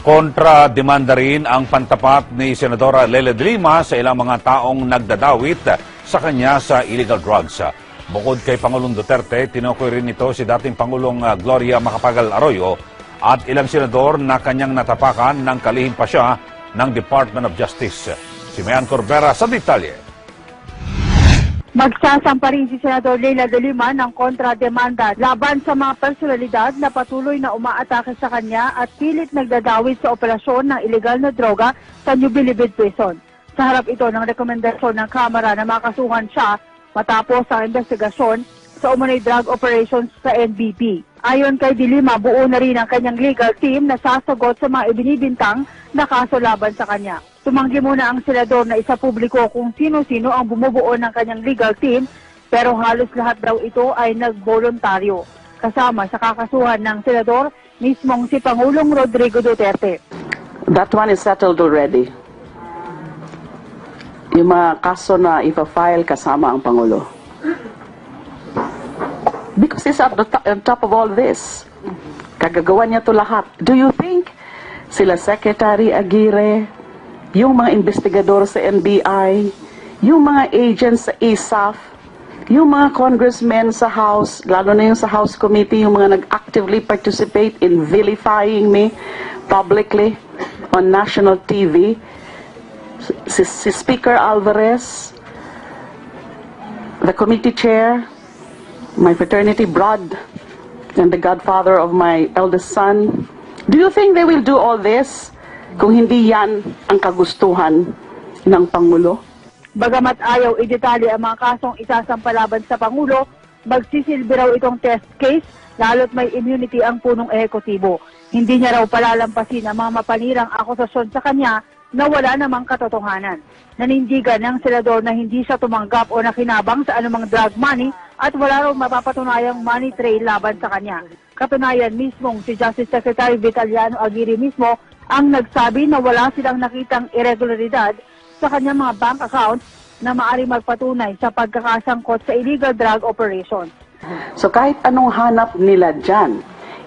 Kontra-demanda rin ang pantapat ni Senadora Leila de Lima sa ilang mga taong nagdadawit sa kanya sa illegal drugs. Bukod kay Pangulong Duterte, tinukoy rin ito si dating Pangulong Gloria Macapagal Arroyo at ilang senador na kanyang natapakan ng kalihim pa siya ng Department of Justice. Si Mayan Corbera sa detalye. Magsasampa rin si Senador Leila de Lima ng kontra-demanda laban sa mga personalidad na patuloy na umaatake sa kanya at pilit nagdadawit sa operasyon ng ilegal na droga sa New Bilibid Prison. Sa harap ito ng rekomendasyon ng Kamara na makasuhan siya matapos ang investigasyon sa umano'y drug operations sa NBP. Ayon kay de Lima, buo na rin ang kanyang legal team na sasagot sa mga ibinibintang na kaso laban sa kanya. Tumanggi muna ang senador na isa publiko kung sino-sino ang bumubuo ng kanyang legal team, pero halos lahat daw ito ay nagboluntaryo. Kasama sa kakasuhan ng senador, mismong si Pangulong Rodrigo Duterte. That one is settled already. Yung mga kaso na ipa-file kasama ang Pangulo. Because he's at the top of all this. Kagagawa niya to lahat. Do you think sila Secretary Aguirre, yung mga investigador sa NBI, yung mga agents sa ISAF, yung mga congressmen sa House, lalo na yung sa House Committee, yung mga nag-actively participate in vilifying me publicly on national TV, si Speaker Alvarez, the committee chair, my fraternity Brad, and the godfather of my eldest son. Do you think they will do all this kung hindi yan ang kagustuhan ng Pangulo? Bagamat ayaw idetalye ang mga kasong isasampalaban sa Pangulo, magsisilbi raw itong test case lalo't may immunity ang punong ehekutibo. Hindi niya raw palalampasin ang mga mapanirang akusasyon sa kanya na wala namang katotohanan. Nanindigan ng senador na hindi siya tumanggap o nakinabang sa anumang drug money at wala raw mapapatunayang money trail laban sa kanya. Katunayan mismong si Justice Secretary Vitaliano Aguirre mismo ang nagsabi na wala silang nakitang irregularidad sa kanyang mga bank accounts na maaaring magpatunay sa pagkakasangkot sa illegal drug operation. So kahit anong hanap nila dyan,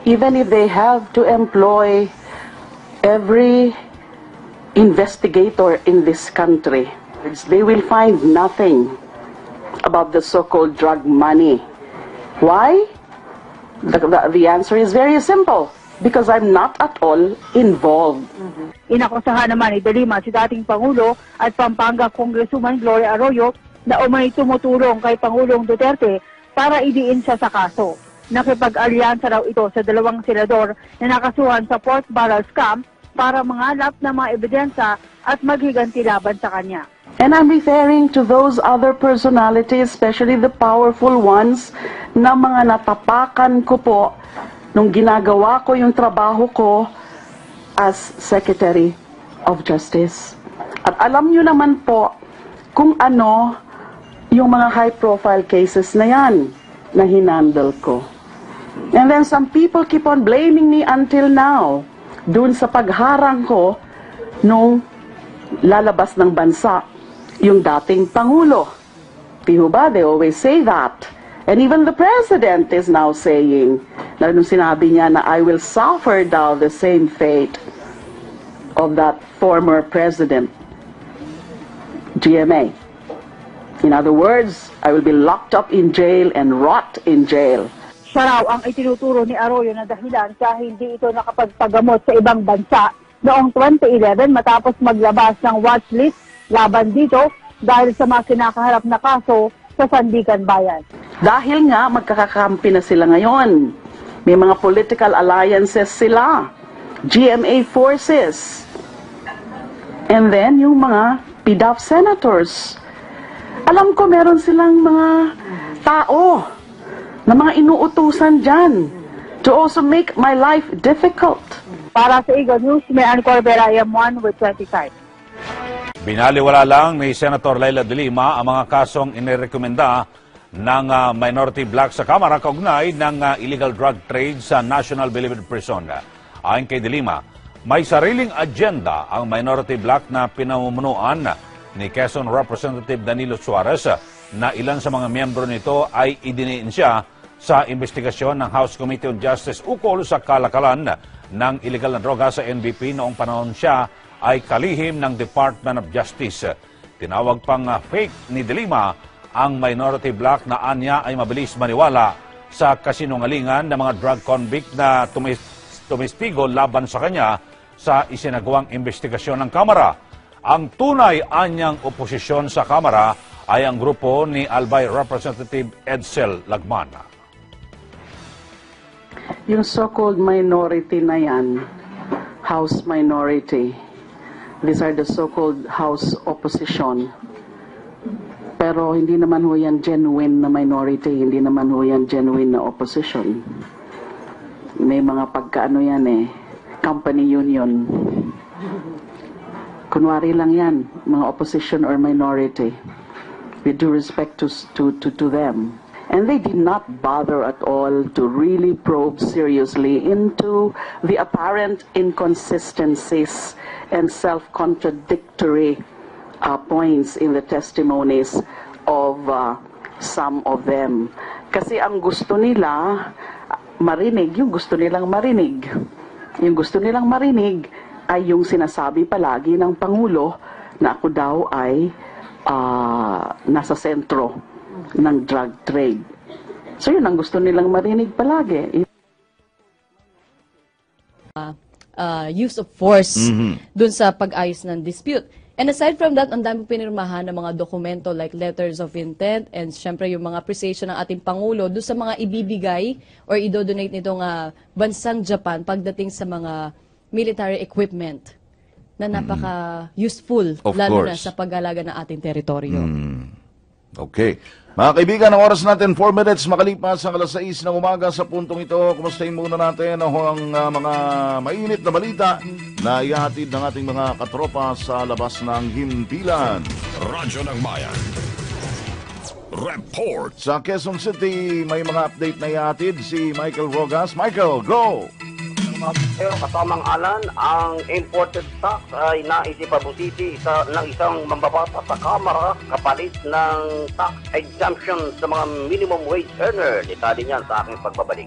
even if they have to employ every investigator in this country, they will find nothing about the so-called drug money. Why? The answer is very simple. Because I'm not at all involved. Inakusahan naman ni de Lima si dating Pangulo at Pampanga Congresswoman Gloria Arroyo na umano'y tumutulong kay Pangulong Duterte para idiin siya sa kaso. Nakipag-alyansa raw ito sa dalawang senador na nakasuhan sa pork barrel scam para mangalap ng mga ebidensya at maghiganti laban sa kanya. And I'm referring to those other personalities, especially the powerful ones, na mga natapakan ko po nung ginagawa ko yung trabaho ko as Secretary of Justice. At alam nyo naman po kung ano yung mga high-profile cases na yan na hinandle ko. And then some people keep on blaming me until now dun sa pagharang ko nung lalabas ng bansa yung dating Pangulo. Di ba? They always say that. And even the President is now saying, na nung sinabi niya na I will suffer now the same fate of that former President, GMA. In other words, I will be locked up in jail and rot in jail. Siya raw ang itinuturo ni Arroyo na dahilan kaya hindi ito nakapagpagamot sa ibang bansa noong 2011 matapos maglabas ng watchlist laban dito dahil sa mga kinakaharap na kaso sa Sandigan Bayan. Dahil nga magkakakampi na sila ngayon. May mga political alliances sila. GMA forces. And then yung mga PDAF senators. Alam ko meron silang mga tao na mga inuutusan dyan to also make my life difficult. Para sa Eagle News, Mayan Corbera, IM1 with 25. Binaliwala lang ni Senator Leila de Lima ang mga kasong inirekomenda ng minority black sa Kamara kaugnay ng illegal drug trade sa National Bilibid Prison. Ayon kay de Lima, may sariling agenda ang minority black na pinamumunuan ni Quezon Representative Danilo Suarez na ilan sa mga miyembro nito ay idiniin siya sa investigasyon ng House Committee on Justice ukol sa kalakalan ng illegal na droga sa NBP noong panahon siya ay kalihim ng Department of Justice. Tinawag pang fake ni De Lima ang minority black na anya ay mabilis maniwala sa kasinungalingan ng mga drug convict na tumistigo laban sa kanya sa isinagawang investigasyon ng Kamara. Ang tunay anyang oposisyon sa Kamara ay ang grupo ni Albay Representative Edsel Lagman. Yung so-called minority na yan, House minority, these are the so-called House opposition. Pero hindi naman ho yan genuine na minority, hindi naman ho yan genuine na opposition. May mga pagkaano yan company union. Kunwari lang yan, mga opposition or minority. With due respect to them. And they did not bother at all to really probe seriously into the apparent inconsistencies and self-contradictory points in the testimonies of some of them. Kasi ang gusto nila marinig, yung gusto nilang marinig. Yung gusto nilang marinig ay yung sinasabi palagi ng Pangulo na ako daw ay nasa sentro ng drug trade. So yun ang gusto nilang marinig palagi. Use of force dun sa pag-ayos ng dispute. And aside from that, ang dami pinirmahan ng mga dokumento like letters of intent and syempre yung mga appreciation ng ating Pangulo doon sa mga ibibigay or idodonate nitong bansang Japan pagdating sa mga military equipment na napaka-useful, lalo na sa pag-alaga ng ating teritoryo. Okay. Mga kaibigan, ang oras natin, 4 minutes makalipas ang alas 6 ng umaga sa puntong ito. Kumustahin muna natin ang mga mainit na balita na ihahatid ng ating mga katropa sa labas ng himpilan. Radyo ng Bayan. Report. Sa Quezon City, may mga update na ihahatid si Michael Rogas. Michael, go! Kasamang Alan, ang imported stock ay naisipabusiti ng isang mambabata sa Kamara kapalit ng tax exemption sa mga minimum wage earner. Detalye niyan sa aking pagbabalik.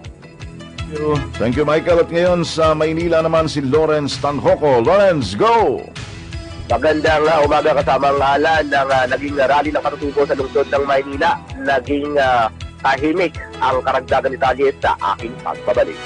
Thank you, Michael. At ngayon sa Maynila naman si Lawrence Tanhoco. Lawrence, go! Magandang umaga kasamang Alan ng naging rally ng katutubo sa lungsod ng Maynila. Naging tahimik ang karagdagan detalye sa aking pagbabalik.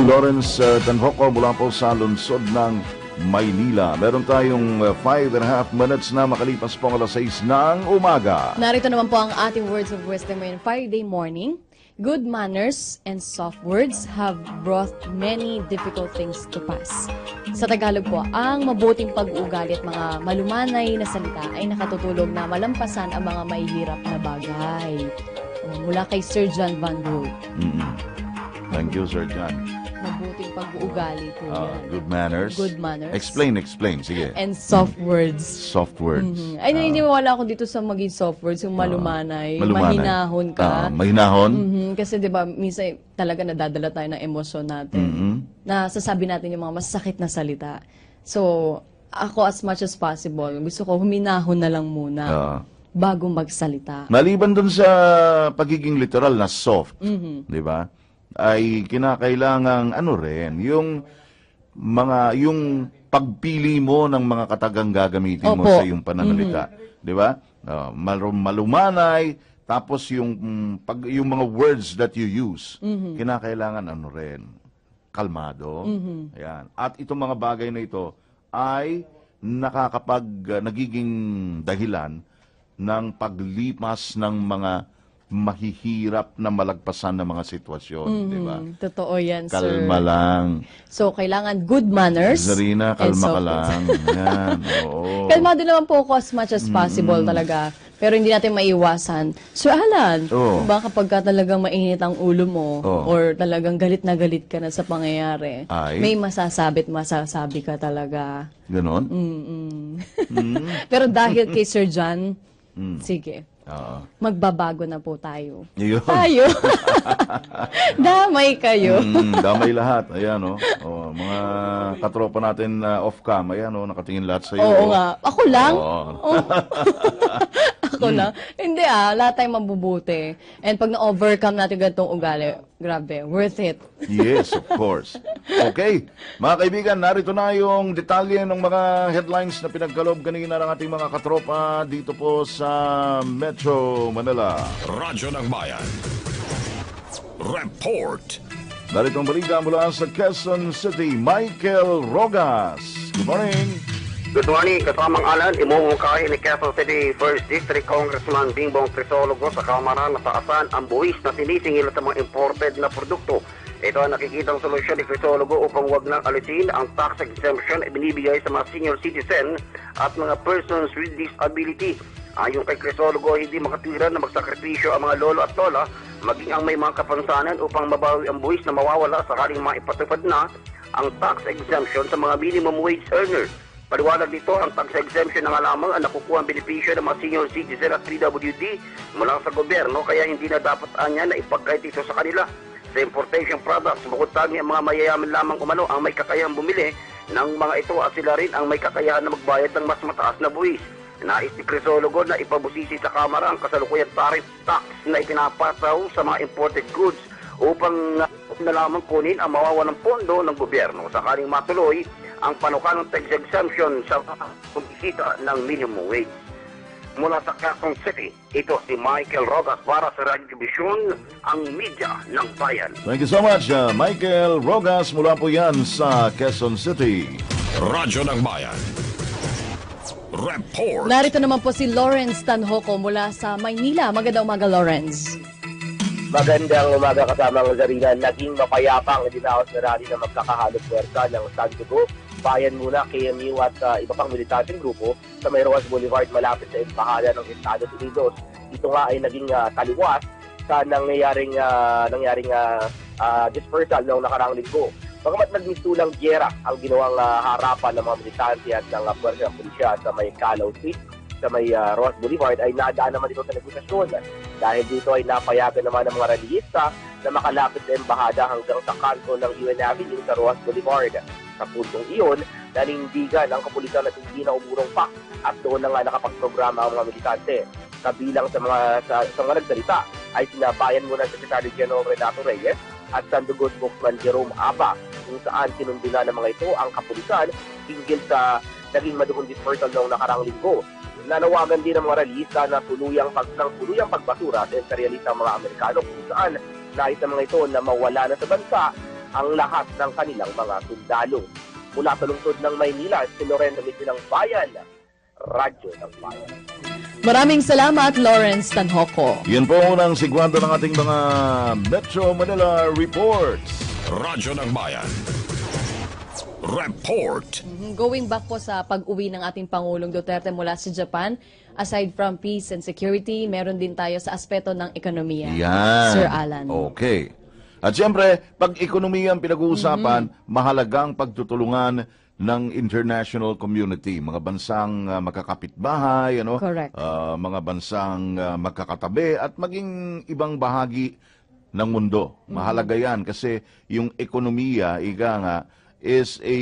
Lawrence Tanhoco mula po sa lungsod ng Maynila. Meron tayong 5.5 minutes na makalipas po ang alas 6 ng umaga. Narito naman po ang ating words of wisdom ngayon Friday morning. Good manners and soft words have brought many difficult things to pass. Sa Tagalog po, ang mabuting pag-uugali at mga malumanay na salita ay nakatutulong na malampasan ang mga mahihirap na bagay. Mula kay Sir John Van Rood. Thank you, Sir John. Mabuting pag-uugali po yan. Good manners. Good manners. Explain. Sige. And soft words. Soft words. Ay, naniniwala ako dito sa maging soft words, yung malumanay. Mahinahon ka. Mahinahon? Kasi di ba minsan talaga nadadala tayo ng emosyon natin. Na sasabi natin yung mga masakit na salita. So, ako as much as possible, gusto ko huminahon na lang muna bago magsalita. Maliban dun sa pagiging literal na soft, di ba? Ay kinakailangang yung pagpili mo ng mga katagang gagamitin mo sa iyong pananalita, di ba? Malumanay, tapos yung mga words that you use, kinakailangan kalmado. Ayan. At itong mga bagay na ito ay nagiging dahilan ng paglipas ng mga mahihirap na malagpasan ng mga sitwasyon, di ba? Totoo yan, sir. Kalma lang. So, kailangan good manners. Zarina, kalma ka lang. Yan, oo. Kalmado naman po ako as much as possible talaga. Pero hindi natin maiwasan. Sir Alan, diba kapag ka talagang mainit ang ulo mo or talagang galit na galit ka na sa pangyayari, may masasabi ka talaga. Ganon? Pero dahil kay Sir John, sige. Magbabago na po tayo. Yun. Tayo. Damay kayo. Damay lahat. Ayan, mga katropa natin off-cam. Ayan, nakatingin lahat sa iyo. Oo nga. Ako lang? ako na, hindi lahat tayo mabubuti. And pag na-overcome natin ganitong ugali, grabe, worth it. Yes, of course. Okay, mga kaibigan, narito na yung detalye ng mga headlines na pinagkaloob kanina ng ating mga katropa dito po sa Metro Manila. Radyo ng Bayan. Report. Narito ang balita mula sa Quezon City, Michael Rogas. Good morning. Good morning, kasamang Alan. Imumungkahi ni Quezon City 1st District Congressman Bingbong Crisologo sa Kamara na taasan ang buwis na sinisingil sa mga imported na produkto. Ito ang nakikitang solusyon ni Crisologo upang wag nang alisin ang tax exemption na binibigay sa mga senior citizen at mga persons with disability. Ayon kay Crisologo, hindi makatwiran na magsakripisyo ang mga lolo at lola, maging ang may mga kapansanan upang mabawi ang buwis na mawawala sakaling maipatupad na ang tax exemption sa mga minimum wage earners. Paliwanag dito, ang tax exemption na nga lamang ang nakukuha ang benepisyo ng mga senior citizen at PWD mula sa gobyerno, kaya hindi na dapat anya na ipagkait ito sa kanila. Sa importation products, bukod tanging ang mga mayayaman lamang umano ang may kakayahang bumili ng mga ito at sila rin ang may kakayahan na magbayad ng mas mataas na buwis. Nais ni Crisologo na ipabusisi sa Kamara ang kasalukuyang tariff tax na ipinapasaw sa mga imported goods upang na lamang kunin ang mawawalang pondo ng gobyerno sakaling matuloy ang panukanong tax exemption sa kumikita ng minimum wage. Mula sa Quezon City, ito si Michael Rogas para sa Radyo Vision, ang media ng bayan. Thank you so much, Michael Rogas. Mula po yan sa Quezon City. Radyo ng Bayan. Report. Narito naman po si Lawrence Tanhoco mula sa Maynila. Magandang umaga, Lawrence. Magandang umaga kasama ng Zarina. Naging mapayapang dinaos na rally na magkakahalog puwersa ng Sandugo, Bayan Muna, KMU at iba pang militanteng grupo sa May Rojas Boulevard malapit sa embahada ng Estados Unidos. Ito nga ay naging taliwas sa nangyaring dispersal noong nakarang linggo. Bagamat nagmistulang gyera ang ginawang harapan ng mga militante at ng puwersa ng pulisya sa may Calaw Street, sa may Rojas Boulevard, ay nadaan naman ito sa negosasyon. Dahil dito ay napayagan naman ng mga rallyista na makalapit sa embahada hanggang sa kanto ng UN Avenue sa Rojas Boulevard. Sa puntong iyon, nanindigan ang kapulisan at hindi na umurong pa at doon na nga nakapagprograma ang mga militante. Kabilang sa mga nagsalita ay sinabayan muna Secretary General Renato Reyes at Sandugo spokesman Jerome Aba, kung saan sinundo na ng mga ito ang kapulisan hinggil sa naging madugong dispersal noong nakarang linggo. Nanawagan din ng mga rallyista na tuluyang pagbasura sa imperialista mga Amerikano, kung saan nais ng mga ito na mawala na sa bansa ang lahat ng kanilang mga sundalo. Mula sa lungsod ng Maynila, si Loren ng Bayan, Radyo ng Bayan. Maraming salamat, Lawrence Tanhoco. Yan po unang sigwado ng ating mga Metro Manila reports. Radyo ng Bayan. Report. Going back po sa pag-uwi ng ating Pangulong Duterte mula sa Japan, aside from peace and security, meron din tayo sa aspeto ng ekonomiya. Yan. Sir Alan. Okay. At siyempre, pag ekonomiya ang pinag-uusapan, mahalagang pagtutulungan ng international community, mga bansang magkakapitbahay, Correct. Mga bansang magkakatabi at maging ibang bahagi ng mundo. Mahalaga yan kasi yung ekonomiya, ika nga, is a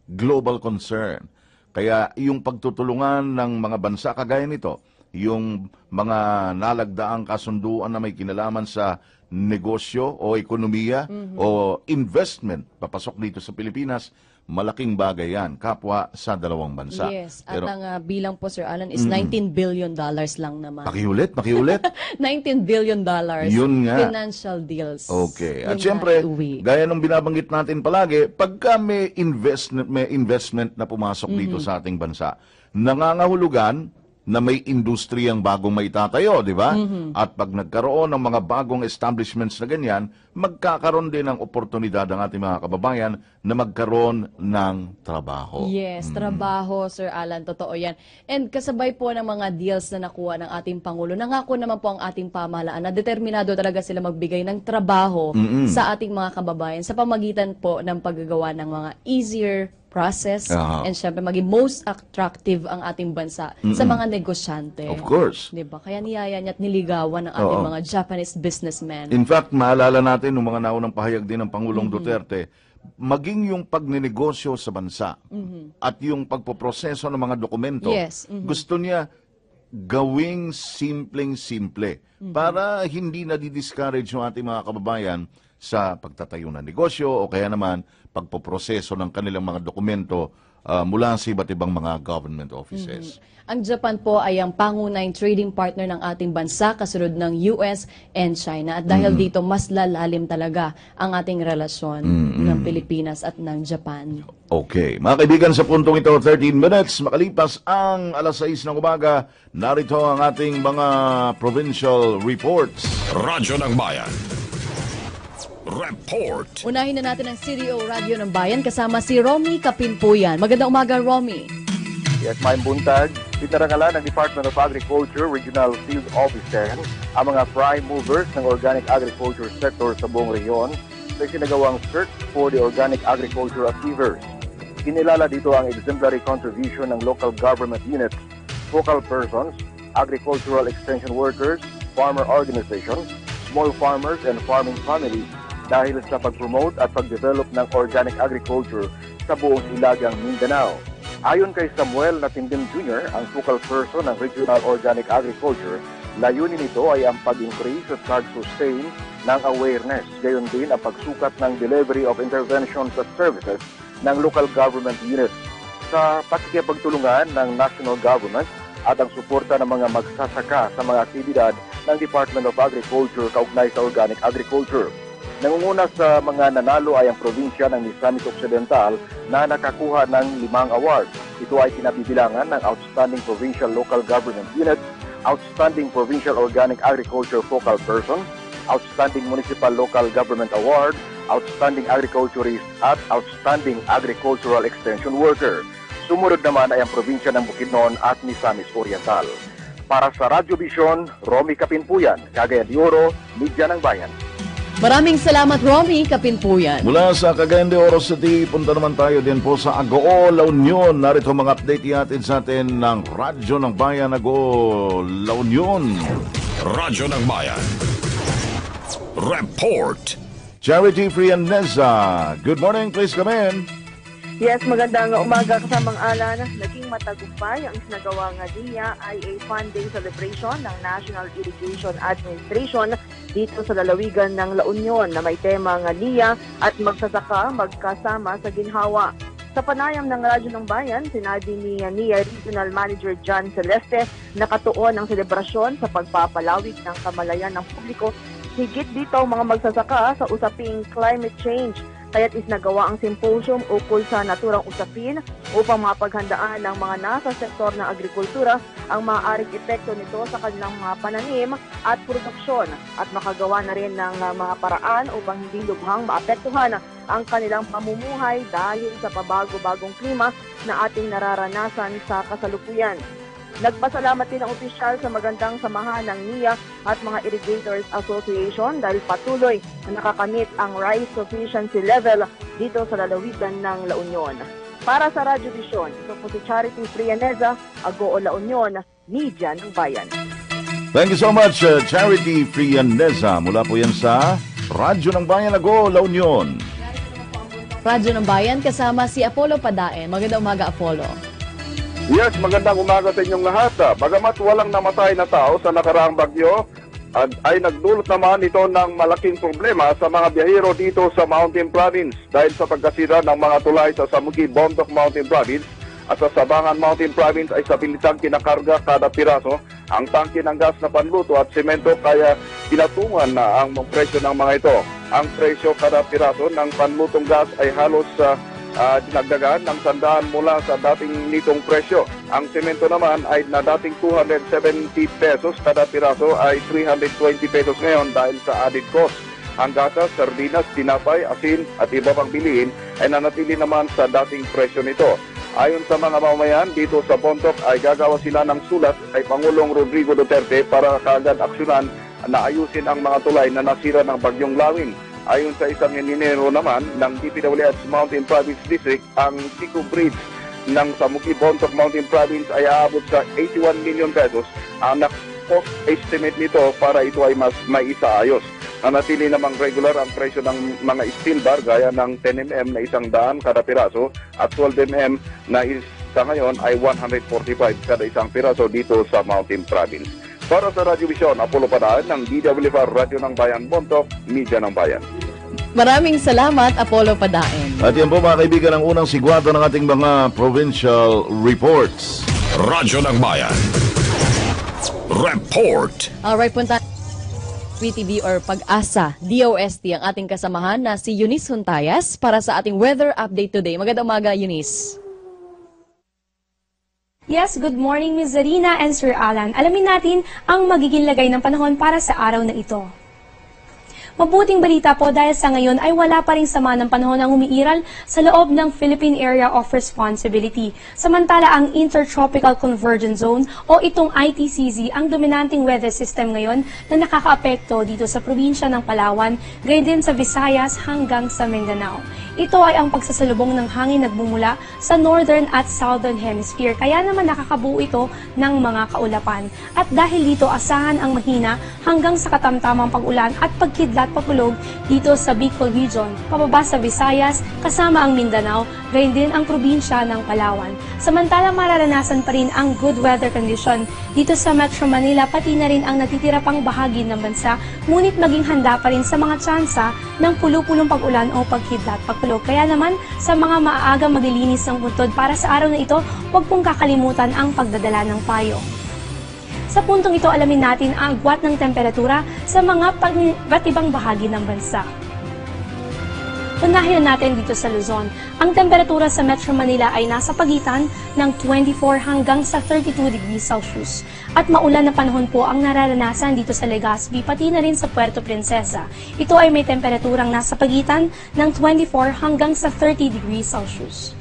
global concern. Kaya yung pagtutulungan ng mga bansa kagaya nito, yung mga nalagdaang kasunduan na may kinalaman sa negosyo o ekonomiya o investment, papasok dito sa Pilipinas, malaking bagay yan, kapwa sa dalawang bansa. Yes, at ang bilang po, Sir Alan, is $19 billion lang naman. Pakiulit. $19 billion Yun nga. financial deals. Okay. At Yung siyempre, naiuwi. gaya nung binabanggit natin palagi, pagka may investment na pumasok dito sa ating bansa, nangangahulugan na may industriyang bagong maitatayo, di ba? At pag nagkaroon ng mga bagong establishments na ganyan, magkakaroon din ng oportunidad ang ating mga kababayan na magkaroon ng trabaho. Yes, trabaho, Sir Alan, totoo yan. And kasabay po ng mga deals na nakuha ng ating Pangulo, nangako naman po ang ating pamahalaan na determinado talaga sila magbigay ng trabaho sa ating mga kababayan sa pamagitan po ng paggagawa ng mga easier process and syempre maging most attractive ang ating bansa sa mga negosyante. Of course. Diba? Kaya niyaya niya at niligawan ng ating mga Japanese businessmen. In fact, maalala natin nung mga naunang pahayag din ng Pangulong Duterte, maging yung pagninegosyo sa bansa at yung pagpoproseso ng mga dokumento, Yes. gusto niya gawing simpleng-simple para hindi na di-discourage yung ating mga kababayan sa pagtatayo ng negosyo o kaya naman pagpoproseso ng kanilang mga dokumento mula sa iba't ibang mga government offices. Ang Japan po ay ang pangunahing trading partner ng ating bansa kasunod ng US and China. At dahil dito, mas lalalim talaga ang ating relasyon ng Pilipinas at ng Japan. Okay. Mga kaibigan, sa puntong ito, 13 minutes, makalipas ang alas 6 ng umaga, narito ang ating mga provincial reports. Radyo ng Bayan. Report. Unahin na natin ang CDO Radio ng Bayan kasama si Romy Kapinpuyan. Magandang umaga, Romy. Yes, Maayong buntag. Pinarangalan ng Department of Agriculture Regional Field Office 10 ang mga prime movers ng organic agriculture sector sa buong rehiyon sa sinagawang Search for the Organic Agriculture Achievers. Kinilala dito ang exemplary contribution ng local government units, focal persons, agricultural extension workers, farmer organizations, small farmers and farming families dahil sa pag-promote at pag-develop ng organic agriculture sa buong hilagang Mindanao. Ayon kay Samuel Natindim Jr., ang focal person ng Regional Organic Agriculture, layunin nito ay ang pag-increase at pag-sustain ng awareness, gayon din ang pagsukat ng delivery of interventions at services ng local government units sa pakikipagtulungan ng national government at ang suporta ng mga magsasaka sa mga aktibidad ng Department of Agriculture kaugnay sa organic agriculture. Nangunguna sa mga nanalo ay ang probinsya ng Misamis Occidental na nakakuha ng 5 awards. Ito ay kinabibilangan ng Outstanding Provincial Local Government Unit, Outstanding Provincial Organic Agriculture Focal Person, Outstanding Municipal Local Government Award, Outstanding Agriculturist at Outstanding Agricultural Extension Worker. Sumunod naman ay ang probinsya ng Bukidnon at Misamis Oriental. Para sa Radyo Vision, Romy Kapinpuyan, Cagayan de Oro, Media ng Bayan. Maraming salamat, Romy Kapinpuyan. Mula sa Cagayan de Oro City, punta naman tayo din po sa Agoo, La Union. Narito mga update ihatid sa atin ng Radyo ng Bayan, Agoo, La Union. Radyo ng Bayan. Report. Charity Frianeza. Good morning, please come in. Yes, magandang umaga kasamang alan. Naging matagumpay ang isinagawa nga NIA IA funding celebration ng National Irrigation Administration dito sa lalawigan ng La Union na may tema nga NIA at magsasaka magkasama sa ginhawa. Sa panayam ng Radyo ng Bayan, sinabi ni NIA Regional Manager John Celeste na katuon ang selebrasyon sa pagpapalawig ng kamalayan ng publiko. Higit dito ang mga magsasaka sa usaping climate change. Kaya't isinagawa ang symposium ukol sa naturang usapin upang mapaghandaan ng mga nasa sektor ng agrikultura ang maaaring epekto nito sa kanilang mga pananim at produksyon at makagawa na rin ng mga paraan upang hindi lubhang maapektuhan ang kanilang pamumuhay dahil sa pabago-bagong klima na ating nararanasan sa kasalukuyan. Nagpasalamat din ang opisyal sa magandang samahan ng NIA at mga Irrigators Association dahil patuloy na nakakamit ang rice sufficiency level dito sa lalawigan ng La Union. Para sa Radyo Vision, ito po si Charity Frianeza, Agoo, La Union, Media ng Bayan. Thank you so much, Charity Frianeza. Mula po yan sa Radyo ng Bayan, Agoo, La Union. Radyo ng Bayan kasama si Apollo Padaen. Magandang umaga, Apollo. Yes, magandang umaga sa inyong lahat. Bagamat walang namatay na tao sa nakaraang bagyo, ay nagdulot naman ito ng malaking problema sa mga biyahero dito sa Mountain Province dahil sa pagkasira ng mga tulay sa Samugi, Bontoc Mountain Province at sa Sabangan Mountain Province ay sabilitang kinakarga kada piraso ang tangke ng gas na panluto at semento kaya pinatungan na ang presyo ng mga ito. Ang presyo kada piraso ng panlutong gas ay halos dinagdagan ng 100 mula sa dating nitong presyo. Ang semento naman ay na dating 270 pesos kada piraso ay 320 pesos ngayon dahil sa added cost. Ang gatas, sardinas, tinapay, asin at iba pang bilihin ay nanatili naman sa dating presyo nito. Ayon sa mga mamamayan dito sa Bontoc ay gagawa sila ng sulat kay Pangulong Rodrigo Duterte para kaagad aksyonan na ayusin ang mga tulay na nasira ng bagyong Lawin. Ayon sa isang engineero naman ng DPWH Mountain Province District, ang Tico Bridge ng Samugi Bontoc Mountain Province ay aabot sa 81 million pesos. Ang cost estimate nito para ito ay mas maisaayos. Nanatili namang regular ang presyo ng mga steel bar gaya ng 10 mm na 100 kada piraso at 12 mm na Sa ngayon ay 145 kada isang piraso dito sa Mountain Province. Para sa Radyo Vision, Apollo Padaan ng DWFR Radyo ng Bayan, Bontoc, Media ng Bayan. Maraming salamat, Apollo Padaen. At yan po mga kaibigan ang unang sigwado ng ating mga provincial reports. Radyo ng Bayan. Report. Alright, punta PTV or Pag-asa, DOST, ang ating kasamahan na si Eunice Huntayas para sa ating weather update today. Magandang umaga, Eunice. Yes, good morning Ms. Zarina and Sir Alan. Alamin natin ang magiging lagay ng panahon para sa araw na ito. Mabuting balita po dahil sa ngayon ay wala pa ring sama ng panahon ang umiiral sa loob ng Philippine Area of Responsibility. Samantala ang Intertropical Convergence Zone o itong ITCZ ang dominanting weather system ngayon na nakakaapekto dito sa probinsya ng Palawan, gayon din sa Visayas hanggang sa Mindanao. Ito ay ang pagsasalubong ng hangin nagmumula sa Northern at Southern Hemisphere, kaya naman nakakabuo ito ng mga kaulapan. At dahil dito asahan ang mahina hanggang sa katamtamang pag-ulan at pagkidlat papulog dito sa Bicol Region, pababa sa Visayas, kasama ang Mindanao, gayon din ang probinsya ng Palawan. Samantalang mararanasan pa rin ang good weather condition dito sa Metro Manila, pati na rin ang natitira pang bahagi ng bansa, ngunit maging handa pa rin sa mga tsansa ng pulu-pulong pag-ulan o pagkidlat papulog. Kaya naman sa mga maaagang maglilinis ng buntod para sa araw na ito, huwag pong kakalimutan ang pagdadala ng payo. Sa puntong ito, alamin natin ang agwat ng temperatura sa mga iba't ibang bahagi ng bansa. Unahin natin dito sa Luzon. Ang temperatura sa Metro Manila ay nasa pagitan ng 24 hanggang sa 32 degrees Celsius. At maulan na panahon po ang nararanasan dito sa Legazpi, pati na rin sa Puerto Princesa. Ito ay may temperaturang nasa pagitan ng 24 hanggang sa 30 degrees Celsius.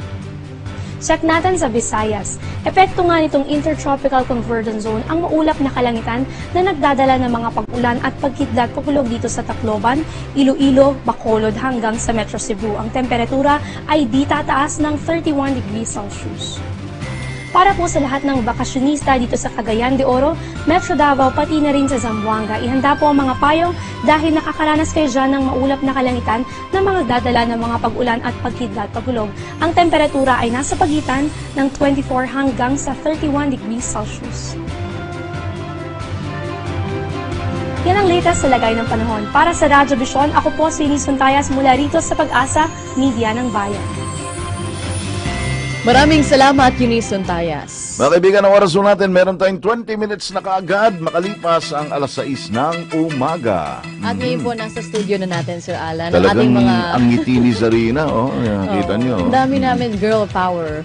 Check natin sa Visayas. Epekto nga nitong Intertropical Convergence Zone ang maulap na kalangitan na nagdadala ng mga pag-ulan at pagkidlat papulog dito sa Tacloban, Iloilo, Bacolod hanggang sa Metro Cebu. Ang temperatura ay di tataas ng 31 degrees Celsius. Para po sa lahat ng bakasyonista dito sa Cagayan de Oro, Metro Davao, pati na rin sa Zamboanga, ihanda po ang mga payong dahil nakakaranas kayo dyan ng maulap na kalangitan na mga dadala ng mga pag-ulan at pagkidlat papulog. Ang temperatura ay nasa pagitan ng 24 hanggang sa 31 degrees Celsius. Yan ang latest sa lagay ng panahon. Para sa Radyo Vision, ako po si Eunice Huntayas mula rito sa Pag-asa, Media ng Bayan. Maraming salamat, Eunice Huntayas. Mga kaibigan, ang oras natin, meron tayong 20 minutes na kaagad makalipas ang alas 6 ng umaga. At ngayon po, nasa studio na natin, Sir Alan. Talagang ating mga... ang ngiti ni Zarina, kita nyo. Ang dami namin girl power.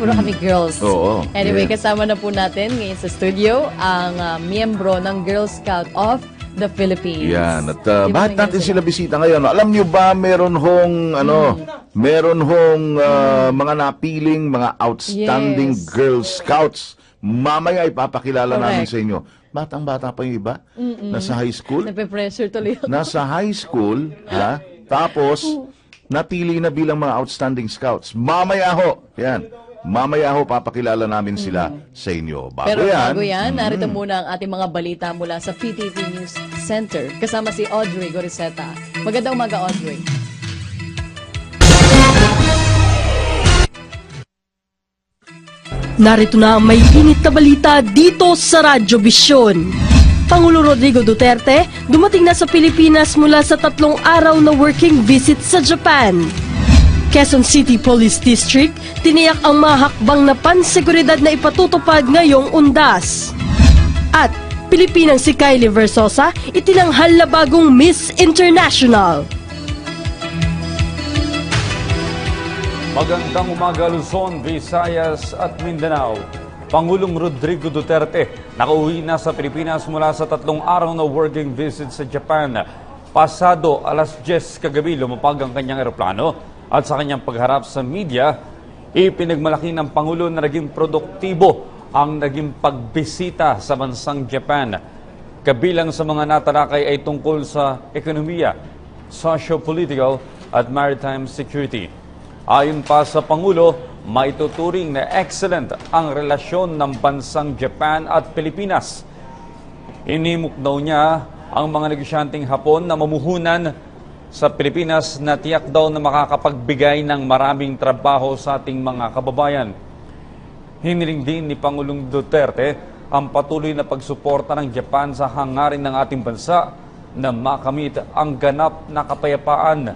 Puro kami girls. Oo. Anyway, kasama na po natin ngayon sa studio ang miyembro ng Girl Scout of the Philippines. Yan. At bakit natin sila bisita ngayon? Alam nyo ba, meron hong, mga napiling, mga outstanding Girl Scouts. Mamaya ipapakilala namin sa inyo. Batang-bata pa yung iba. Nasa high school. Nape-pressure tuloy. Nasa high school, ha? Tapos, napili na bilang mga outstanding scouts. Mamaya ho. Yan. Mamaya ho, papakilala namin sila sa inyo. Pero bago yan, narito muna ang ating mga balita mula sa PTV News Center. Kasama si Audrey Goriseta. Magandang umaga, Audrey. Narito na ang may init na balita dito sa Radyo Vision. Pangulo Rodrigo Duterte dumating na sa Pilipinas mula sa 3 araw na working visit sa Japan. Quezon City Police District tiniyak ang mahakbang na panseguridad na ipatutupad ngayong undas. At Pilipinang si Kylie Versosa itinanghal na bagong Miss International. Magandang umaga Luzon, Visayas at Mindanao. Pangulong Rodrigo Duterte nakauwi na sa Pilipinas mula sa 3 araw na working visit sa Japan. Pasado alas 10 kagabi lumapag ang kanyang eroplano. At sa kanyang pagharap sa media, ipinagmalaki ng Pangulo na naging produktibo ang naging pagbisita sa bansang Japan. Kabilang sa mga natalakay ay tungkol sa ekonomiya, socio-political at maritime security. Ayon pa sa Pangulo, maituturing na excellent ang relasyon ng bansang Japan at Pilipinas. Inimok daw niya ang mga negosyanteng Hapon na mamuhunan sa Pilipinas na tiyak daw na makakapagbigay ng maraming trabaho sa ating mga kababayan. Hiniling din ni Pangulong Duterte ang patuloy na pagsuporta ng Japan sa hangarin ng ating bansa na makamit ang ganap na kapayapaan.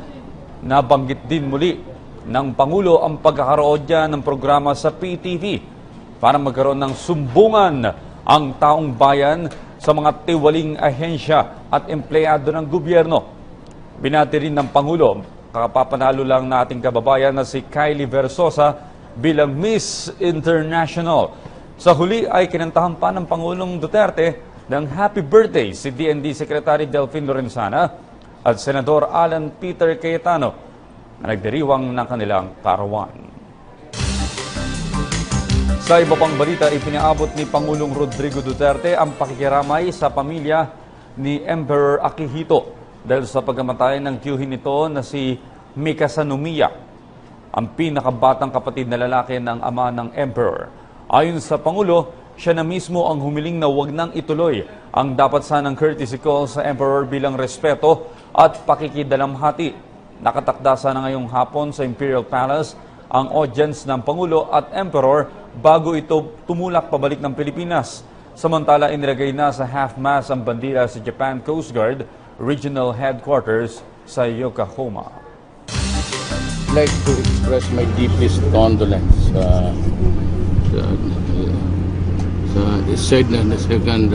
Nabanggit din muli ng Pangulo ang pagkakaroon niya ng programa sa PTV para magkaroon ng sumbungan ang taong bayan sa mga tiwaling ahensya at empleyado ng gobyerno. Binati rin ng Pangulo, kakapapanalo lang na ating kababayan na si Kylie Versosa bilang Miss International. Sa huli ay kinantahan pa ng Pangulong Duterte ng happy birthday si DND Secretary Delfin Lorenzana at Senador Alan Peter Cayetano na nagdiriwang ng kanilang karawan. Sa iba pang balita, ipinaabot ni Pangulong Rodrigo Duterte ang pakikiramay sa pamilya ni Emperor Akihito dahil sa pagkamatay ng tiyuhin nito na si Mikasa Nomiya, ang pinakabatang kapatid na lalaki ng ama ng Emperor. Ayon sa Pangulo, siya na mismo ang humiling na huwag nang ituloy ang dapat sanang courtesy call sa Emperor bilang respeto at pakikidalamhati. Nakatakda sana ngayong hapon sa Imperial Palace ang audience ng Pangulo at Emperor bago ito tumulak pabalik ng Pilipinas. Samantala, inilagay na sa half-mast ang bandila sa Japan Coast Guard Regional Headquarters sa Yokohama. I'd like to express my deepest condolence sa side na second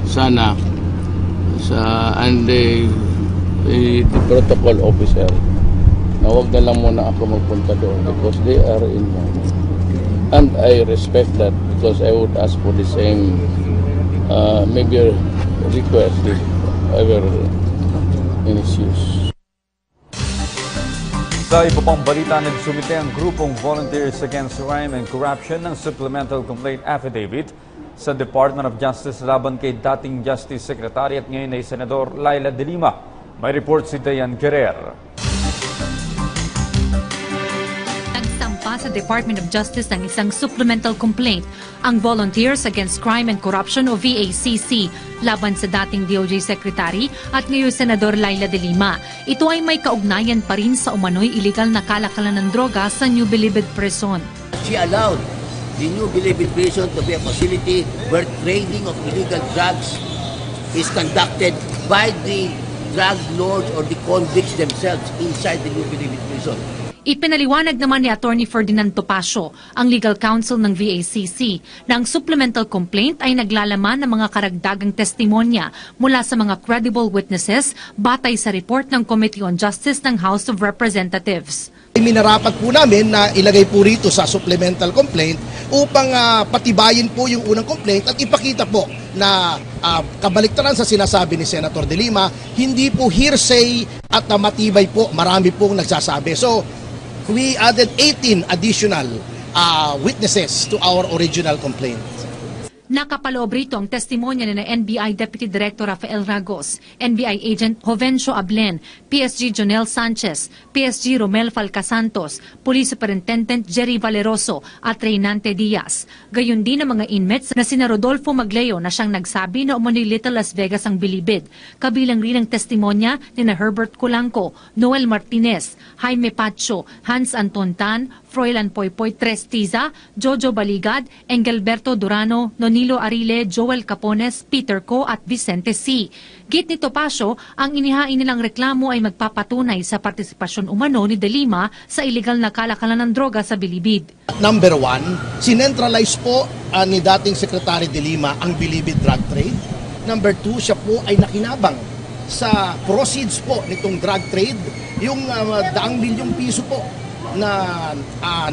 sana sa the protocol officer na wag na lang muna ako magpunta doon because they are in and I respect that because I would ask for the same maybe request if ever in issues. Sa iba pang balita, nagsumite ang grupong Volunteers Against Crime and Corruption ng supplemental complaint affidavit sa Department of Justice laban kay dating Justice Secretary at ngayon ay Senador Laila De Lima. May report si Dayan Guerrer. Nagsampa sa Department of Justice ng isang supplemental complaint ang Volunteers Against Crime and Corruption o VACC laban sa dating DOJ Secretary at ngayon Senador Laila De Lima. Ito ay may kaugnayan pa rin sa umano'y illegal na kalakalan ng droga sa New Bilibid Prison. She allowed the New Bilibid Prison to be a facility where trading of illegal drugs is conducted by the drug lords or the convicts themselves inside the New Bilibid Prison. Ipinaliwanag naman ni Attorney Ferdinand Topacio, ang legal counsel ng VACC, na ang supplemental complaint ay naglalaman ng mga karagdagang testimonya mula sa mga credible witnesses batay sa report ng Committee on Justice ng House of Representatives. Minarapat po namin na ilagay po rito sa supplemental complaint upang patibayin po yung unang complaint at ipakita po na kabaliktaran sa sinasabi ni Senator De Lima, hindi po hearsay at matibay po, marami pong nagsasabi. So, we added 18 additional witnesses to our original complaint. Nakapaloob rito ang testimonya ni NBI Deputy Director Rafael Ragos, NBI Agent Jovencio Ablen, PSG Jonel Sanchez, PSG Romel Falcasantos, Police Superintendent Jerry Valeroso at Reynante Diaz. Gayon din ang mga inmates na sina Rodolfo Magleo na siyang nagsabi na umano'y Little Las Vegas ang bilibid. Kabilang rin ang testimonya ni Herbert Culanco, Noel Martinez, Jaime Pacho, Hans Anton Tan, Froilan Poypoy Trestiza, Jojo Baligad, Engelberto Durano, Nonilo Arile, Joel Capones, Peter Co at Vicente C. Git ni Topacio, ang inihain nilang reklamo ay magpapatunay sa partisipasyon umano ni De Lima sa iligal na kalakalan ng droga sa bilibid. Number one, sinentralize po ni dating Secretary De Lima ang bilibid drug trade. Number two, siya po ay nakinabang sa proceeds po nitong drug trade, yung 100 milyong piso po na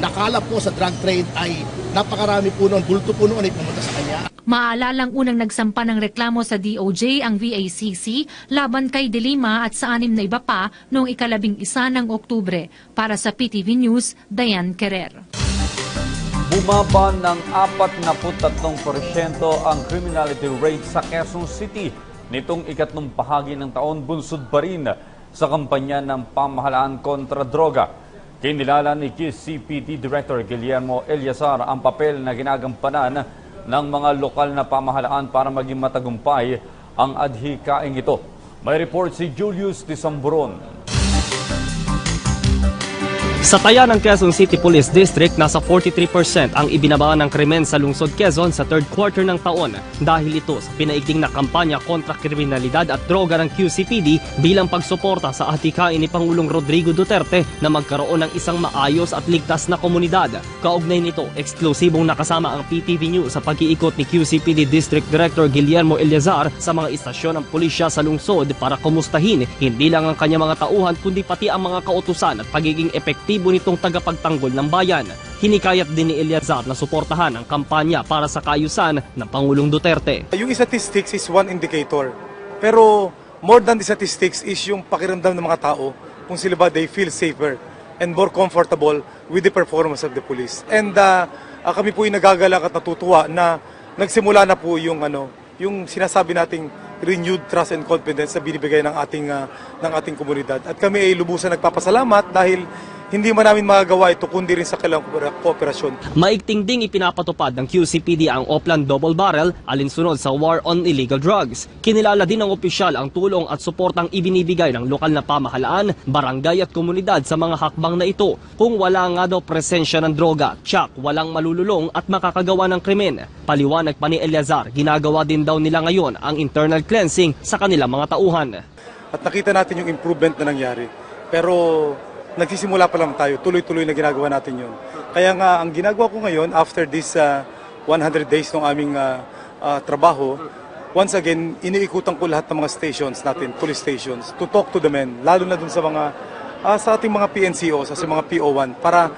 nakalap po sa drug trade ay napakarami po noon, bulto po noon ay pumunta sa kanya. Maalalang unang nagsampa ng reklamo sa DOJ ang VACC laban kay De Lima at sa 6 na iba pa noong 11 ng Oktubre. Para sa PTV News, Dayan Querer. Bumaba ng 43% ang criminality rate sa Quezon City nitong ikatlong bahagi ng taon, bunsod pa rin sa kampanya ng pamahalaan kontra droga. Kinilala ni QCPD Director Guillermo Eliazar ang papel na ginagampanan ng mga lokal na pamahalaan para maging matagumpay ang adhikaing ito. May report si Julius Tisamburon. Sa taya ng Quezon City Police District, nasa 43% ang ibinaba ng krimen sa lungsod Quezon sa third quarter ng taon dahil ito sa pinaigting na kampanya kontra kriminalidad at droga ng QCPD bilang pagsuporta sa atikain ni Pangulong Rodrigo Duterte na magkaroon ng isang maayos at ligtas na komunidad. Kaugnay nito, eksklusibong nakasama ang PTV News sa pag-iikot ni QCPD District Director Guillermo Eleazar sa mga istasyon ng pulisya sa lungsod para kumustahin hindi lang ang kanyang mga tauhan kundi pati ang mga kautusan at pagiging epektibo nitong tagapagtanggol ng bayan. Hinikayat din ni Eleazar na suportahan ang kampanya para sa kaayusan ng Pangulong Duterte. Yung statistics is one indicator. Pero more than the statistics is yung pakiramdam ng mga tao kung sila ba they feel safer and more comfortable with the performance of the police. And kami po yung nagagalak at natutuwa na nagsimula na po yung yung sinasabi nating renewed trust and confidence na binibigay ng ating komunidad. At kami ay lubusan nagpapasalamat dahil hindi man namin magagawa ito kundi rin sa kailang kooperasyon. Maigting ding ipinapatupad ng QCPD ang Oplan Double Barrel alinsunod sa war on illegal drugs. Kinilala din ng opisyal ang tulong at suportang ibinibigay ng lokal na pamahalaan, barangay at komunidad sa mga hakbang na ito. Kung wala nga daw presensya ng droga, tiyak walang malululong at makakagawa ng krimen. Paliwanag pa ni Eleazar, ginagawa din daw nila ngayon ang internal cleansing sa kanilang mga tauhan. At nakita natin yung improvement na nangyari. Pero nagsisimula pa lang tayo, tuloy-tuloy na ginagawa natin yun. Kaya nga, ang ginagawa ko ngayon, after this 100 days ng aming trabaho, once again, iniikutan ko lahat ng mga stations natin, police stations, to talk to the men, lalo na dun sa mga, sa ating mga PNCO, sa mga PO1, para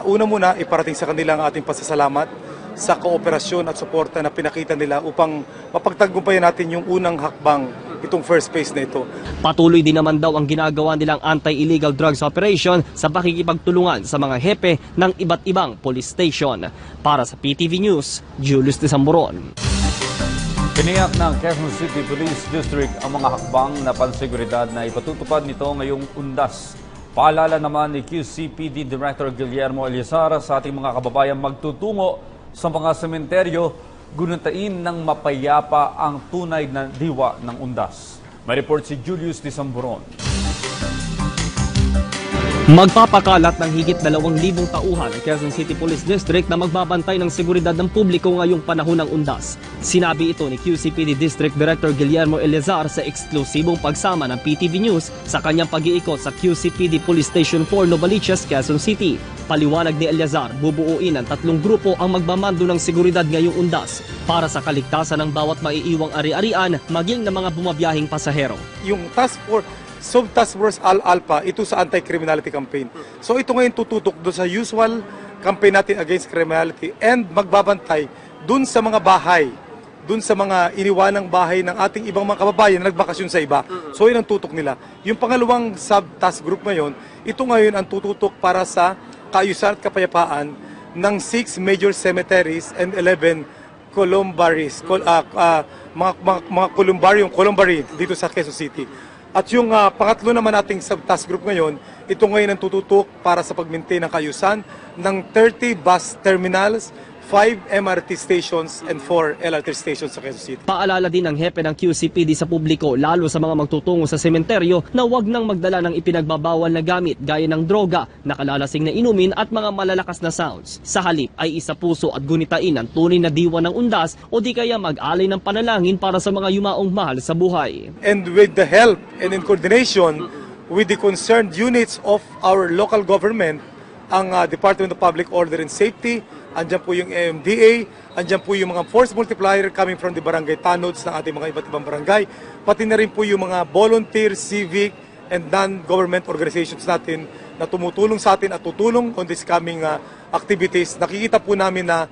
una muna iparating sa kanila ang ating pasasalamat sa kooperasyon at suporta na pinakita nila upang mapagtagumpayan natin yung unang hakbang itong first phase na ito. Patuloy din naman daw ang ginagawa nilang anti-illegal drugs operation sa pakikipagtulungan sa mga hepe ng iba't ibang police station. Para sa PTV News, Julius Tisamburon. Tiniyak ng Quezon City Police District ang mga hakbang na panseguridad na ipatutupad nito ngayong undas. Paalala naman ni QCPD Director Guillermo Eleazar sa ating mga kababayan magtutungo sa mga sementeryo, gununtain ng mapayapa ang tunay na diwa ng undas. May report si Julius Tisamburon. Magpapakalat ng higit 2,000 tauhan ang Quezon City Police District na magbabantay ng seguridad ng publiko ngayong panahon ng undas. Sinabi ito ni QCPD District Director Guillermo Eleazar sa eksklusibong pagsama ng PTV News sa kanyang pag-iikot sa QCPD Police Station 4 Novaliches, Quezon City. Paliwanag ni Eleazar, bubuuin ng 3 grupo ang magmamando ng seguridad ngayong undas para sa kaligtasan ng bawat maiiwang ari-arian maging ng mga bumabiyahing pasahero. Yung Sub-Task Force Alpha, ito sa anti-criminality campaign. So ito ngayon tututok doon sa usual campaign natin against criminality and magbabantay doon sa mga bahay, doon sa mga iniwanang bahay ng ating ibang mga kababayan na nagbakasyon sa iba. So yun ang tutok nila. Yung pangalawang sub-task group ngayon, ito ngayon ang tututok para sa kaayusan at kapayapaan ng 6 major cemeteries and 11 columbaries, mga columbarium dito sa Quezon City. At yung pangatlo naman nating sub-task group ngayon, ito ngayon ang tututok para sa pag-maintain ng kaayusan ng 30 bus terminals, 5 MRT stations, and 4 LRT stations sa Quezon City. Paalala din ng hepe ng QCPD sa publiko, lalo sa mga magtutungo sa sementeryo, na huwag nang magdala ng ipinagbabawal na gamit gaya ng droga, nakalalasing na inumin at mga malalakas na sounds. Sa halip ay isa puso at gunitain ang tunay na diwa ng undas o di kaya mag-alay ng panalangin para sa mga yumaong mahal sa buhay. And with the help and in coordination with the concerned units of our local government, ang Department of Public Order and Safety, andyan po yung MMDA, andyan po yung mga force multiplier coming from the barangay tanods ng ating mga iba't ibang barangay, pati na rin po yung mga volunteer, civic, and non-government organizations natin na tumutulong sa atin at tutulong on this coming activities. Nakikita po namin na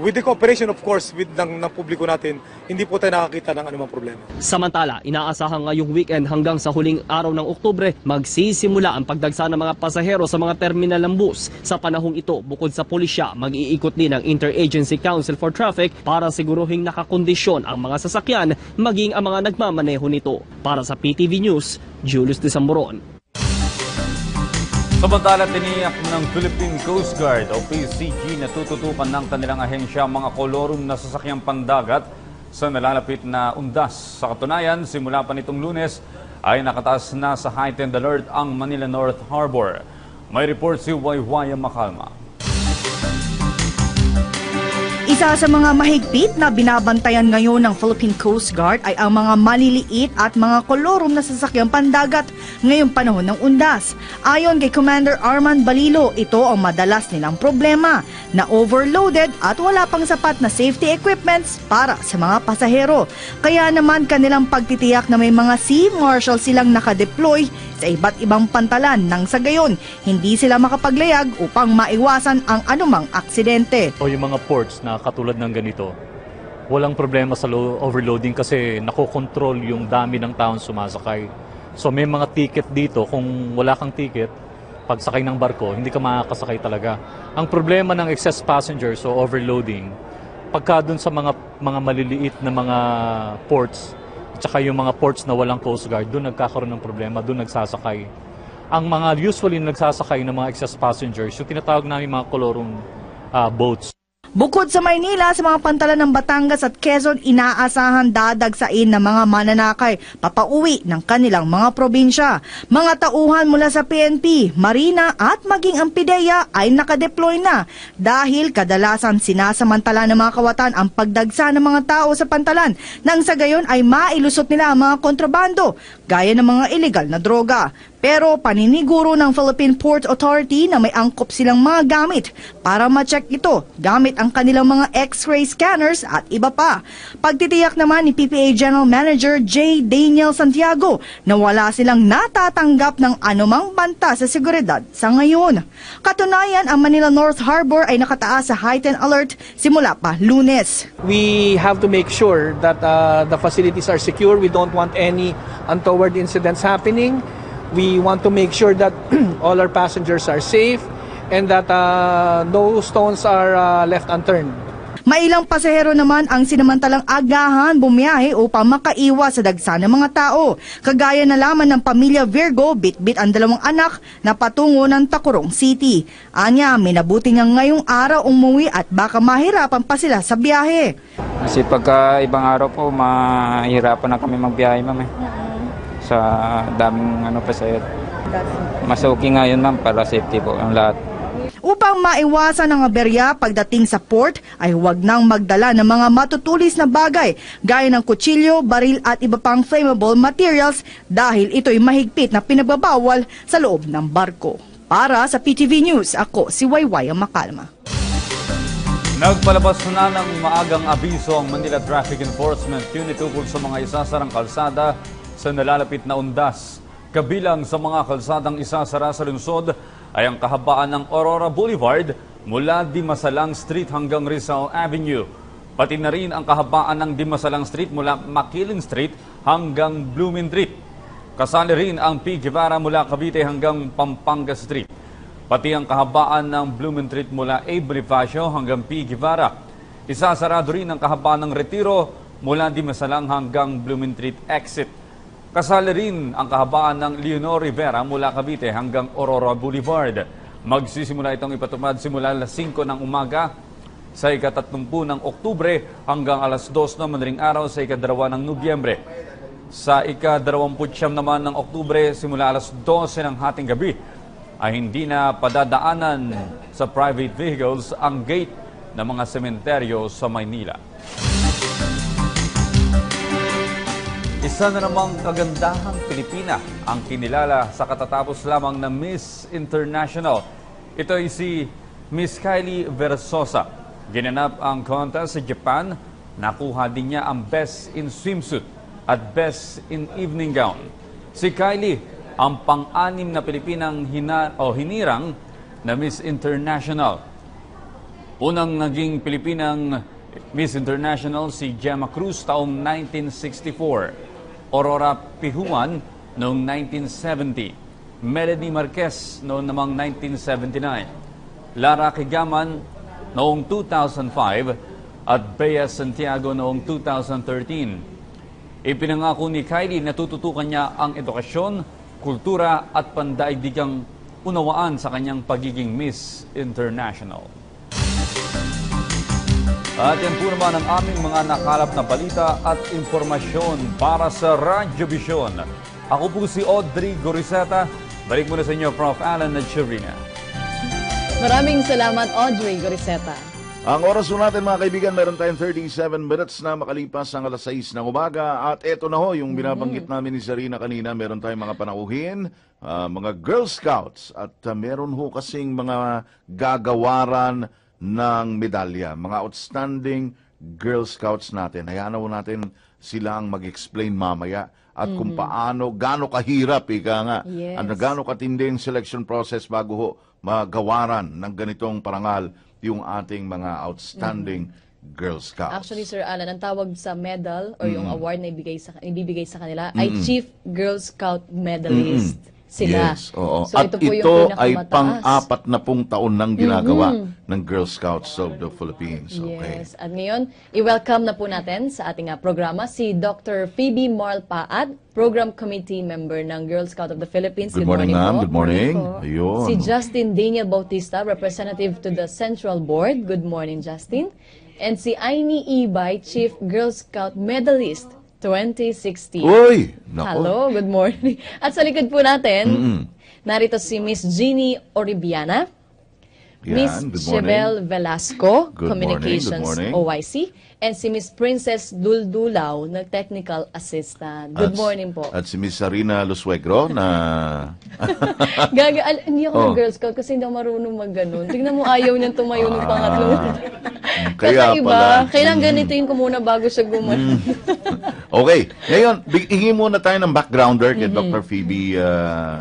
with the cooperation of course with ng publiko natin, hindi po tayo nakakita ng anumang problema. Samantala, inaasahan ngayong weekend hanggang sa huling araw ng Oktubre, magsisimula ang pagdagsa ng mga pasahero sa mga terminal ng bus. Sa panahong ito, bukod sa pulisya, mag-iikot din ang Interagency Council for Traffic para siguruhing nakakondisyon ang mga sasakyan, maging ang mga nagmamaneho nito. Para sa PTV News, Julius Tisamburon. Samantala, tiniyak ng Philippine Coast Guard o PCG na tututukan ng kanilang ahensya ang mga kolorum na sasakyang pandagat sa nalalapit na undas. Sa katunayan, simula pa nitong Lunes ay nakataas na sa heightened alert ang Manila North Harbor. May report si Waywaya Makalma. Isa sa mga mahigpit na binabantayan ngayon ng Philippine Coast Guard ay ang mga maliliit at mga kolorom na sasakyang pandagat ngayong panahon ng undas. Ayon kay Commander Arman Balilo, ito ang madalas nilang problema, na overloaded at wala pang sapat na safety equipments para sa mga pasahero. Kaya naman kanilang pagtitiyak na may mga sea marshal silang nakadeploy sa iba't ibang pantalan nang sa gayon hindi sila makapaglayag upang maiwasan ang anumang aksidente. O yung mga ports na katulad ng ganito, walang problema sa overloading kasi nakokontrol yung dami ng taong sumasakay. So may mga ticket dito, kung wala kang ticket, pagsakay ng barko, hindi ka makakasakay talaga. Ang problema ng excess passengers o overloading, pagka dun sa mga maliliit na mga ports, at saka yung mga ports na walang Coast Guard, doon nagkakaroon ng problema, doon nagsasakay. Ang mga usually nagsasakay ng mga excess passengers, yung tinatawag namin mga kolorong boats. Bukod sa Maynila, sa mga pantalan ng Batangas at Quezon, inaasahan dadagsain ng mga mananakay papauwi ng kanilang mga probinsya. Mga tauhan mula sa PNP, Marina at maging ang PIDEA ay nakadeploy na dahil kadalasan sinasamantala ng mga kawatan ang pagdagsa ng mga tao sa pantalan nang sa gayon ay mailusot nila ang mga kontrabando gaya ng mga illegal na droga. Pero paniniguro ng Philippine Port Authority na may angkop silang mga gamit para ma-check ito gamit ang kanilang mga X-ray scanners at iba pa. Pagtitiyak naman ni PPA General Manager J. Daniel Santiago na wala silang natatanggap ng anumang banta sa seguridad sa ngayon. Katunayan, ang Manila North Harbor ay nakataas sa heightened alert simula pa Lunes. We have to make sure that the facilities are secure. We don't want any untoward incidents happening. We want to make sure that all our passengers are safe and that no stones are left unturned. Mailang pasahero naman ang sinamantalang agahan bumiyahe upang makaiwas sa dagsa ng mga tao. Kagaya na lamang ng pamilya Virgo, bitbit ang 2 anak na patungo ng Tacurong City. Anya, minabuti nga ngayong araw umuwi at baka mahirapan pa sila sa biyahe. Kasi pagka ibang araw po, mahirapan na kami magbiyahe, ma'am. Sa daming pasahero. Mas okay nga yun, ma'am, para safety po ang lahat. Upang maiwasan ang aberya pagdating sa port ay huwag nang magdala ng mga matutulis na bagay gaya ng kutsilyo, baril at iba pang flammable materials dahil ito'y mahigpit na pinagbabawal sa loob ng barko. Para sa PTV News, ako si Waywaya Makalma. Nagpalabas na ng maagang abiso ang Manila Traffic Enforcement Unit tungkol sa mga isasarang kalsada sa nalalapit na undas. Kabilang sa mga kalsadang isasara sa lungsod ay ang kahabaan ng Aurora Boulevard mula Dimasalang Street hanggang Rizal Avenue. Pati na rin ang kahabaan ng Dimasalang Street mula Makiling Street hanggang Blooming Street. Kasali rin ang P. Guevara mula Cavite hanggang Pampanga Street. Pati ang kahabaan ng Blooming Street mula A. Bonifacio hanggang P. Guevara. Isasarado rin ang kahabaan ng Retiro mula Dimasalang hanggang Blooming Street exit. Kasali rin ang kahabaan ng Leonor Rivera mula Cavite hanggang Aurora Boulevard. Magsisimula itong ipatupad simula alas 5 ng umaga sa ika-30 ng Oktubre hanggang alas 2 ng madaling araw sa ika-2 ng Nobyembre. Sa ika-29 naman ng Oktubre simula alas 12 ng hating gabi ay hindi na padadaanan sa private vehicles ang gate ng mga sementeryo sa Maynila. Isa na namang kagandahang Pilipina ang kinilala sa katatapos lamang na Miss International. Ito ay si Miss Kylie Versosa. Ginanap ang contest sa Japan. Nakuha din niya ang Best in Swimsuit at Best in Evening Gown. Si Kylie ang pang-anim na Pilipinang hinirang na Miss International. Unang naging Pilipinang Miss International si Gemma Cruz taong 1964. Aurora Pihuan noong 1970, Melody Marquez noong namang 1979, Lara Kigaman noong 2005 at Bea Santiago noong 2013. Ipinangako ni Kylie na tututukan niya ang edukasyon, kultura at pandaigdigang unawaan sa kanyang pagiging Miss International. At yan po naman ang aming mga nakalap na balita at impormasyon para sa Radyo Vision. Ako po si Audrey Goriseta. Balik muna sa inyo, Prof. Alan Nadchirina. Maraming salamat, Audrey Goriseta. Ang oras po natin mga kaibigan, meron tayong 37 minutes na makalipas ang alas 6 ng umaga. At eto na ho, yung binabanggit namin ni Zarina kanina, meron tayong mga panauhin, mga Girl Scouts. At meron ho kasing mga gagawaran ng medalya, mga outstanding Girl Scouts natin. Hayaan ho natin silang mag-explain mamaya at kung paano, gaano kahirap, ika nga, at gaano katindi ang selection process bago ho magawaran ng ganitong parangal yung ating mga outstanding Girl Scouts. Actually, Sir Alan, ang tawag sa medal or yung award na ibibigay sa kanila ay Chief Girl Scout Medalist. Sila. Yes, oo. So, at ito po ito yung ay pinakamataas. pang-40 taon nang ginagawa ng Girl Scouts of the Philippines. Okay. Yes. At ngayon, i-welcome na po natin sa ating programa si Dr. Phoebe Marl Paad, Program Committee Member ng Girl Scout of the Philippines. Good morning, ma'am. Good morning. Ayun. Si Justin Daniel Bautista, Representative to the Central Board. Good morning, Justin. And si Aini Ibay, Chief Girl Scout Medalist 2016. Uy! Nako. Hello, good morning. At sa likod po natin, narito si Miss Jeannie Oribiana, Miss Chebel Velasco, Good Communications morning. OIC, and si Miss Princess Duldulaw na Technical Assistant. Good morning po. At si Miss Sarina Lusuegro na... Hindi ako ng Girl Scout kasi hindi ako marunong mag-ganon. Tignan mo, ayaw niyang tumayo ng pangatlo. Kasi iba, kailangan ganitin ko muna bago siya gumanon. Okay. Ngayon, hingi muna tayo ng backgrounder kay Dr. Phoebe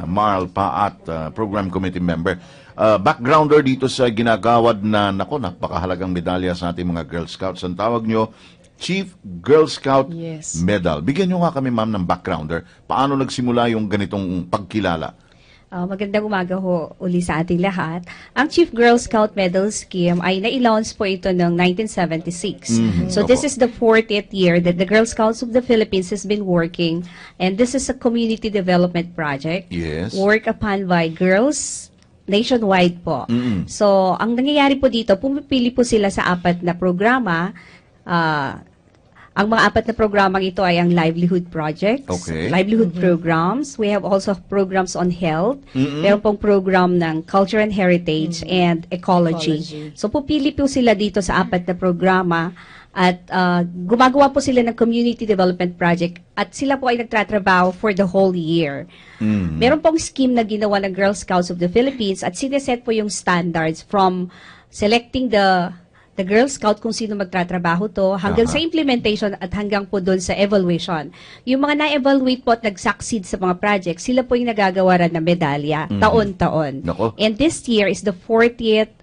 Marl Paat, Program Committee Member. Backgrounder dito sa ginagawad na, napakahalagang medalya sa ating mga Girl Scouts. Ang tawag nyo, Chief Girl Scout Medal. Bigyan nyo nga kami, ma'am, ng backgrounder. Paano nagsimula yung ganitong pagkilala? Magandang umaga ho uli sa ating lahat. Ang Chief Girl Scout Medal Scheme ay na-launch po ito noong 1976. So this is the 40th year that the Girl Scouts of the Philippines has been working, and this is a community development project work upon by girls nationwide po. So ang nangyayari po dito, pumipili po sila sa 4 na programa. Ang mga 4 na programang ito ay ang livelihood projects, livelihood programs. We have also programs on health. Meron pong program ng culture and heritage and ecology. So pupili po sila dito sa 4 na programa at gumagawa po sila ng community development project at sila po ay nagtatrabaho for the whole year. Meron pong scheme na ginawa ng Girl Scouts of the Philippines at sineset po yung standards from selecting the Girl Scout kung sino magtatrabaho to, hanggang sa implementation at hanggang po doon sa evaluation. Yung mga na-evaluate po at nag-succeed sa mga projects, sila po yung nagagawaran ng medalya, taon-taon. And this year is the 40th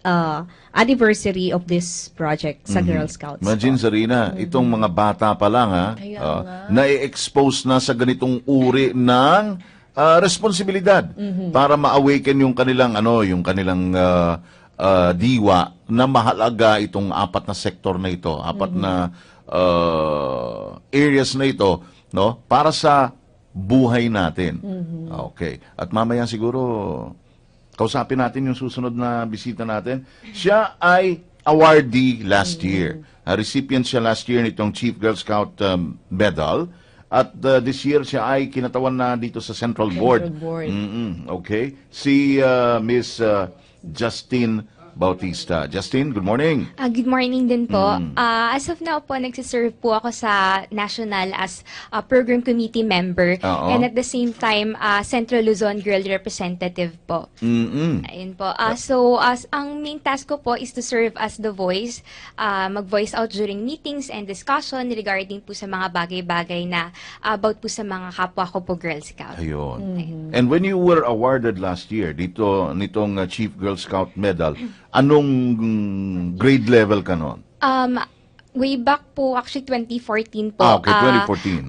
anniversary of this project sa Girl Scouts. Imagine, Zarina, itong mga bata pa lang, na-expose na sa ganitong uri ng responsibilidad para ma-awaken yung kanilang, yung kanilang diwa na mahalaga itong 4 na sektor na ito, 4 na areas na ito, para sa buhay natin. Okay. At mamaya siguro kausapin natin yung susunod na bisita natin. Siya ay awardee last year. Recipient siya last year nitong Chief Girl Scout Medal. At this year siya ay kinatawan na dito sa Central Board. Okay. Si Miss Justin Bautista. Justin, good morning. Good morning din po. As of now po, nagsiserve po ako sa National as Program Committee Member and at the same time, Central Luzon Girl Representative po. Ayun po. So, ang main task ko po is to serve as the voice, mag-voice out during meetings and discussion regarding po sa mga bagay-bagay na about po sa mga kapwa ko po Girl Scout. Ayun. And when you were awarded last year, nitong Chief Girl Scout Medal, anong grade level ka noon? Way back po, actually 2014 po. Okay, 2014.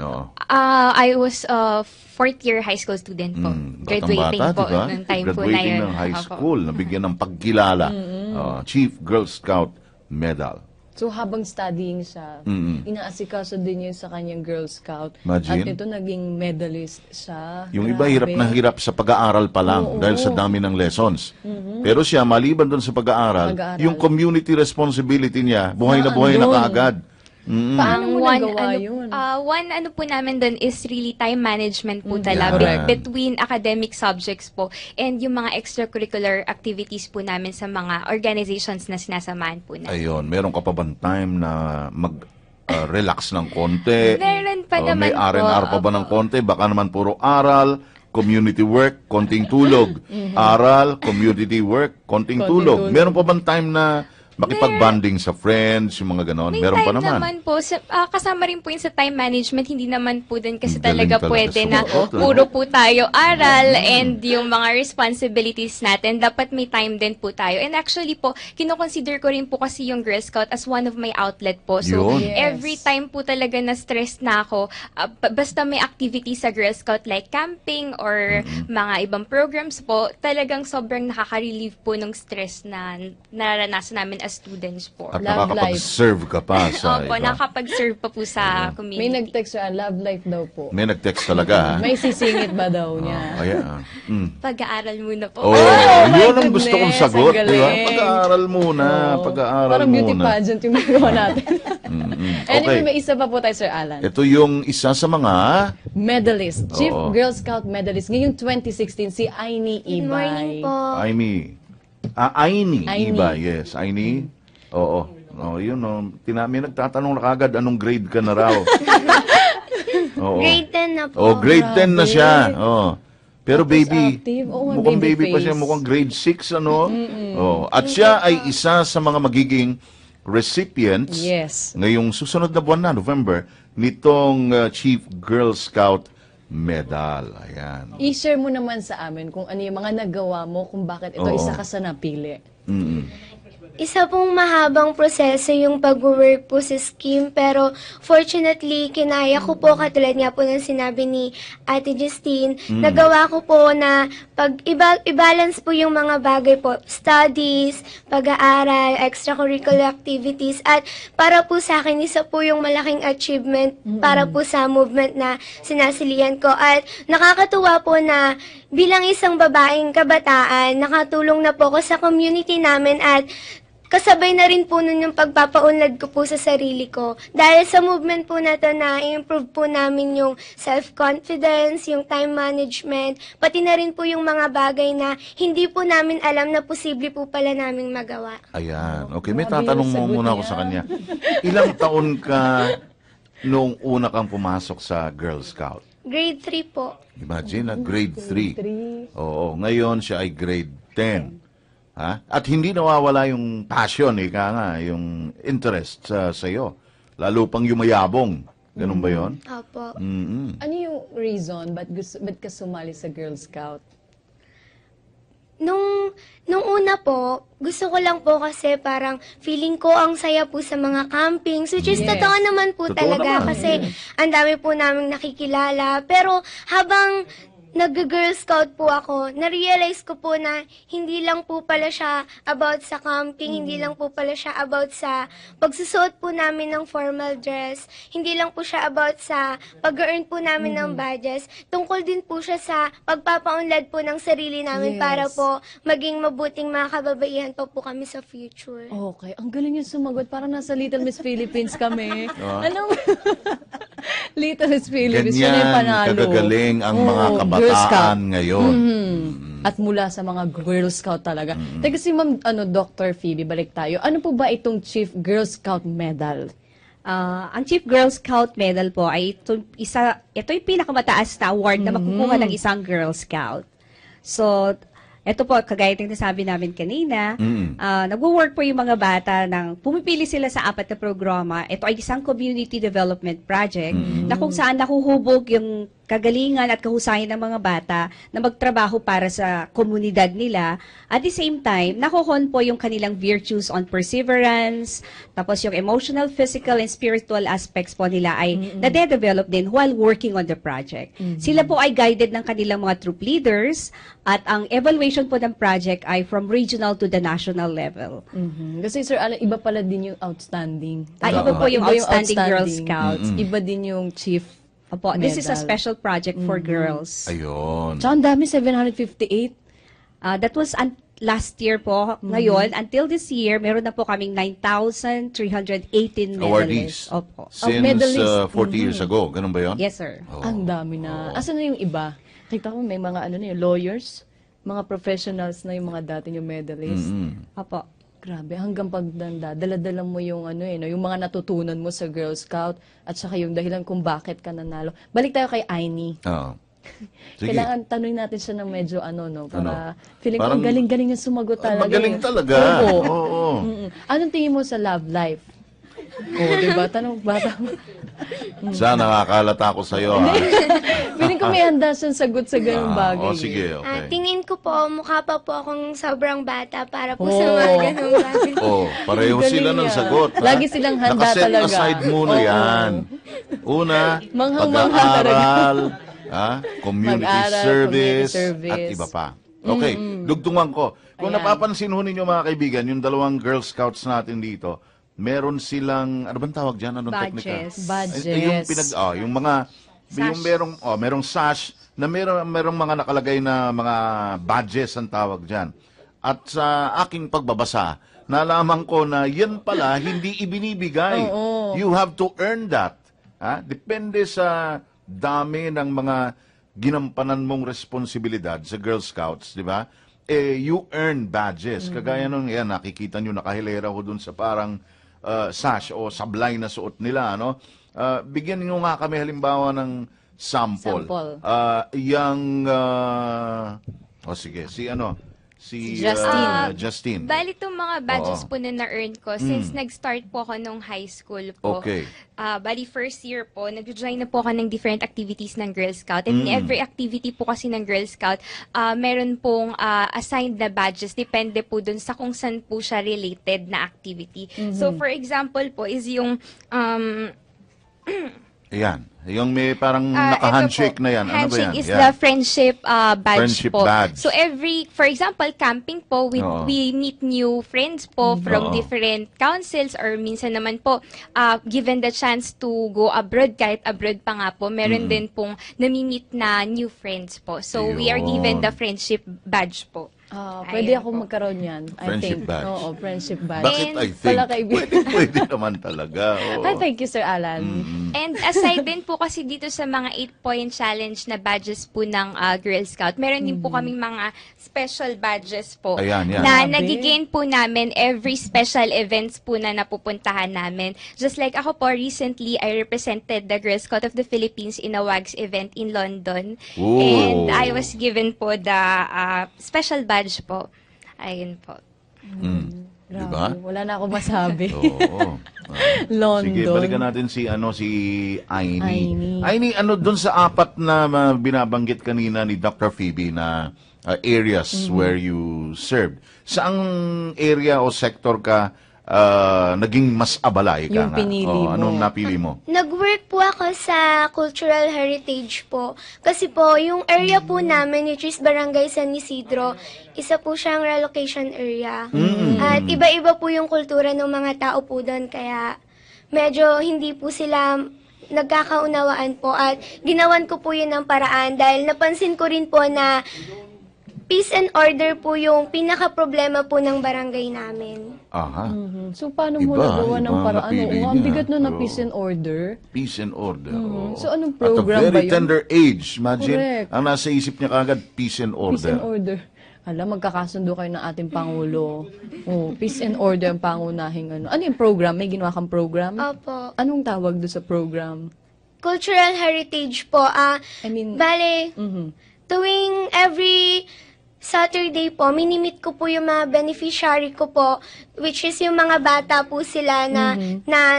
I was a 4th year high school student po. Graduating bata, po diba? ng time po na Graduating yun. ng high school, nabigyan ng pagkilala. Chief Girl Scout Medal. So habang studying siya, inaasikaso din yun sa kanyang Girl Scout. Imagine. At ito naging medalist siya. Yung iba hirap na hirap sa pag-aaral pa lang dahil sa dami ng lessons. Pero siya, maliban doon sa pag-aaral, yung community responsibility niya, buhay na kaagad. Paano mo nagawa yun? One ano po namin doon is really time management po talaga between academic subjects po and yung mga extracurricular activities po namin sa mga organizations na sinasamahan po namin. Ayun, meron ka pa bang time na mag-relax ng konti? Meron pa naman may R&R pa ba ng konti? Baka naman puro aral, community work, konting tulog. Aral, community work, konting tulog. Meron pa bang time na makipag-bonding sa friends, yung mga ganon? Meron pa naman. Naman po, kasama rin po yun sa time management, hindi naman po din kasi talaga pwede na puro po tayo aral and yung mga responsibilities natin, dapat may time din po tayo. And actually po, kinoconsider ko rin po kasi yung Girl Scout as one of my outlet po. So, every time po talaga na stress na ako, basta may activity sa Girl Scout like camping or mga ibang programs po, talagang sobrang nakaka-relieve po ng stress na naranasan namin as students po. At nakakapag-serve ka pa sa Opo, nakakapag-serve pa po sa community. May nag-text siya, love life daw po. May nag-text talaga, ha? May sisingit ba daw niya? Pag-aaral muna po. Yun ang gusto kong sagot, di ba? Pag-aaral muna, pag-aaral muna. Parang beauty pageant yung nagawa natin. Anyway, Okay. may isa pa po tayo, Sir Alan. Ito yung isa sa mga Medalist, Chief Girl Scout Medalist. Ngayong 2016, si Aini Ibay. Good morning po. Aini Ibay, yes. Aini? Oo. Yun, may nagtatanong na kagad, anong grade ka na raw? Grade 10 na po. Grade 10 na siya. Pero baby, mukhang baby baby pa siya, mukhang grade 6, ano? At siya ay isa sa mga magiging recipients ngayong susunod na buwan na, November, nitong Chief Girl Scout Medal. Ayan. I-share mo naman sa amin kung ano yung mga nagawa mo, kung bakit ito isa ka sa napili. Isa pong mahabang proseso yung pag-work po sa scheme, pero fortunately, kinaya ko po, katulad nga po ng sinabi ni Ate Justine, nagawa ko po na i-balance po yung mga bagay po, studies, pag-aaral, extracurricular activities, at para po sa akin, isa po yung malaking achievement para po sa movement na sinasilihan ko. At nakakatuwa po na bilang isang babaeng kabataan, nakatulong na po ako sa community namin at kasabay na rin po nun yung pagpapaunlad ko po sa sarili ko. Dahil sa movement po na to na improve po namin yung self-confidence, yung time management, pati na rin po yung mga bagay na hindi po namin alam na posible po pala naming magawa. Ayan. Okay, may tatanong mo muna ako sa kanya. Ilang taon ka nung una kang pumasok sa Girl Scout? Grade 3 po. Imagine, grade 3. Oo, ngayon siya ay grade 10. At hindi nawawala yung passion, yung interest sa iyo. Lalo pang yumayabong. Ganun ba yun? Opo. Ano yung reason ba't ka sumali sa Girl Scout? Nung una po, gusto ko lang po kasi parang feeling ko ang saya po sa mga campings, which is totoo naman po talaga kasi ang dami po naming nakikilala. Pero habang nag-Girl Scout po ako, na-realize ko po na hindi lang po pala siya about sa camping, hindi lang po pala siya about sa pagsusuot po namin ng formal dress, hindi lang po siya about sa pag-earn po namin ng badges, tungkol din po siya sa pagpapaunlad po ng sarili namin para po maging mabuting mga kababaihan po kami sa future. Okay, ang galing yung sumagot, parang nasa Little Miss Philippines kami. Ano? Little Miss Philippines, yun yung panalo. Kagagaling ang mga kabataan ngayon. At mula sa mga Girl Scout talaga. Teka si Ma'am Dr. Phoebe, balik tayo. Ano po ba itong Chief Girl Scout Medal? Ang Chief Girl Scout Medal po ay ito yung pinakamataas na award na makukuha ng isang Girl Scout. So, ito po, kagaya ng sabi namin kanina, nagwo-work po yung mga bata pumipili sila sa 4 na programa. Ito ay isang community development project na kung saan nahuhubog yung kagalingan at kahusayan ng mga bata na magtrabaho para sa komunidad nila. At the same time, nakuhon po yung kanilang virtues on perseverance, tapos yung emotional, physical, and spiritual aspects po nila ay nade-develop din while working on the project. Sila po ay guided ng kanilang mga troop leaders at ang evaluation po ng project ay from regional to the national level. Kasi Sir Alan, iba pala din yung outstanding. Iba po yung outstanding Girl Scouts. Iba din yung chief. Opo, this is a special project for girls. Ayun. Tsaka ang dami, 758. That was last year po. Ngayon, until this year, meron na po kaming 9,318 medalists. Awardees. Opo. Since 40 years ago. Ganun ba yun? Yes, sir. Ang dami na. Asan na yung iba? Kita ko may mga ano na yung lawyers, mga professionals na yung mga dati yung medalists. Opo. Grabe, hanggang pagdanda, dala-dala mo yung ano no, yung mga natutunan mo sa Girl Scout at saka yung dahilan kung bakit ka nanalo. Balik tayo kay Aini. Oo. Sige. Kailangan tanungin natin siya ng medyo para feeling ko Parang- ang galing-galing niya sumagot talaga. Magaling talaga. Oo. Oo. Anong tingin mo sa love life? Oo, diba? Tanong bata mo. Sana nakakalata ako sa'yo. Feeling ko may handa siyang sagot sa ganung bagay. Sige, okay. Tingin ko po, mukha pa po akong sobrang bata para po sa mga ganung bagay. Pareho Galing sila ng yan. sagot. ha? Lagi silang handa Nakaset talaga. aside muna Oo. yan. Una, Manghang-mangha pag-aaral, community Mag-aral, service, community service. at iba pa. Okay, dugtungan ko. Kung Ayan. napapansin ho ninyo mga kaibigan, yung dalawang Girl Scouts natin dito, meron silang, ano bang tawag dyan? Anong teknika? Badges. Yung mga, yung merong sash, na merong mga nakalagay na mga badges ang tawag dyan. At sa aking pagbabasa, nalaman ko na yan pala hindi ibinibigay. You have to earn that. Depende sa dami ng mga ginampanan mong responsibilidad sa Girl Scouts, di ba? You earn badges. Kagaya nung, yan, nakikita nyo, nakahilera ko dun sa parang sash o sablay na suot nila, ano? Bigyan nyo nga kami halimbawa ng sample. Sige, si Justine. Bali itong mga badges po na na-earn ko, since nag-start po ako nung high school po. Okay. Bali first year po, nag-join na po ako ng different activities ng Girl Scout. And every activity po kasi ng Girl Scout, meron pong assigned na badges. Depende po dun sa kung saan po siya related na activity. So for example po is yung Ayan. Yung may parang naka-handshake na yan. Ano ba yan? Handshake is the friendship badge Friendship po. badge. So for example, camping po, we meet new friends po from different councils or minsan naman po, given the chance to go abroad, kahit abroad pa nga po, meron din pong nami-meet na new friends po. So we are given the friendship badge po. Pwede ako magkaroon yan. Friendship badge. Oo, friendship badge. Bakit I think? Pwede naman talaga. Oo. Thank you, Sir Alan. And aside din po kasi dito sa mga 8-point challenge na badges po ng Girl Scout, meron din po kaming mga special badges po Ayan, yan. na nagigain po namin every special events po na napupuntahan namin. Just like ako po, recently, I represented the Girl Scout of the Philippines in a WAGS event in London. Ooh. And I was given po the special badge po. Ayun po. Diba? Wala na ako masabi. Oo. London. Sige, balikan natin si Aini. Aini, doon sa apat na binabanggit kanina ni Dr. Phoebe na areas where you served, saang area o sector ka naging mas abala? Yung pinili mo. Anong napili mo? Nag-work po ako sa Cultural Heritage po. Kasi po, yung area po namin, which is Barangay San Isidro, isa po siyang relocation area. At iba-iba po yung kultura ng mga tao po doon. Kaya medyo hindi po sila nagkakaunawaan po. At ginawan ko po yun ng paraan dahil napansin ko rin po na peace and order po yung pinaka-problema po ng barangay namin. Aha. So, paano mo nagawa ng paraan? napili Ang niya. bigat na peace and order. Peace and order. oo. So, anong program At a ba very yun? tender age. Imagine, Correct. ang nasa isip niya kagad, peace and order. Peace and order. Alam, magkakasundo kayo ng ating Pangulo. Peace and order ang pangunahing ano. Ano yung program? May ginawa kang program? Opo. Anong tawag doon sa program? Cultural Heritage po. Bale, tuwing every Saturday po, minimit ko po yung mga beneficiary ko po, which is yung mga bata po sila na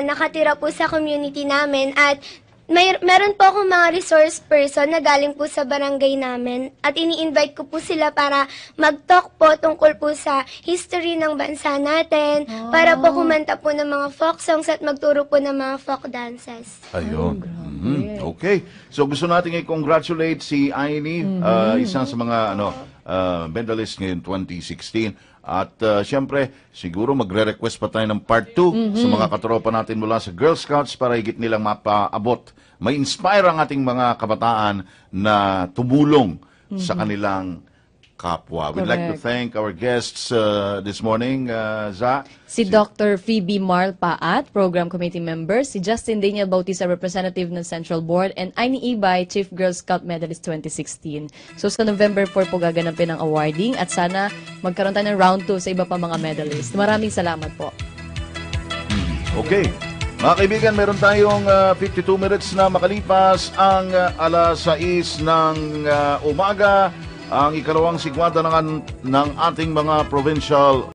nakatira po sa community namin. At Meron po akong mga resource person na galing po sa barangay namin at ini-invite ko po sila para mag-talk po tungkol po sa history ng bansa natin, para po kumanta po ng mga folk songs at magturo po ng mga folk dances. Ayun. Okay. So gusto natin i-congratulate si Aini, isang sa mga medalist ngayon 2016. At siyempre, siguro magre-request pa tayo ng part 2 sa mga katropa natin mula sa Girl Scouts para higit nilang mapaabot. May inspire ang ating mga kabataan na tumulong sa kanilang kapwa. We'd like to thank our guests this morning, Za. Si Dr. Phoebe Marl Paat, Program Committee Member, si Justin Daniel Bautista, Representative ng Central Board, and Aini Ibay, Chief Girl Scout Medalist 2016. So sa November 4 po gaganapin ang awarding at sana magkaroon tayo ng round 2 sa iba pa mga medalist. Maraming salamat po. Okay. Mga kaibigan, meron tayong 52 minutes na makalipas ang alas 6 ng umaga. Ang ikalawang sigwada ng ating mga provincial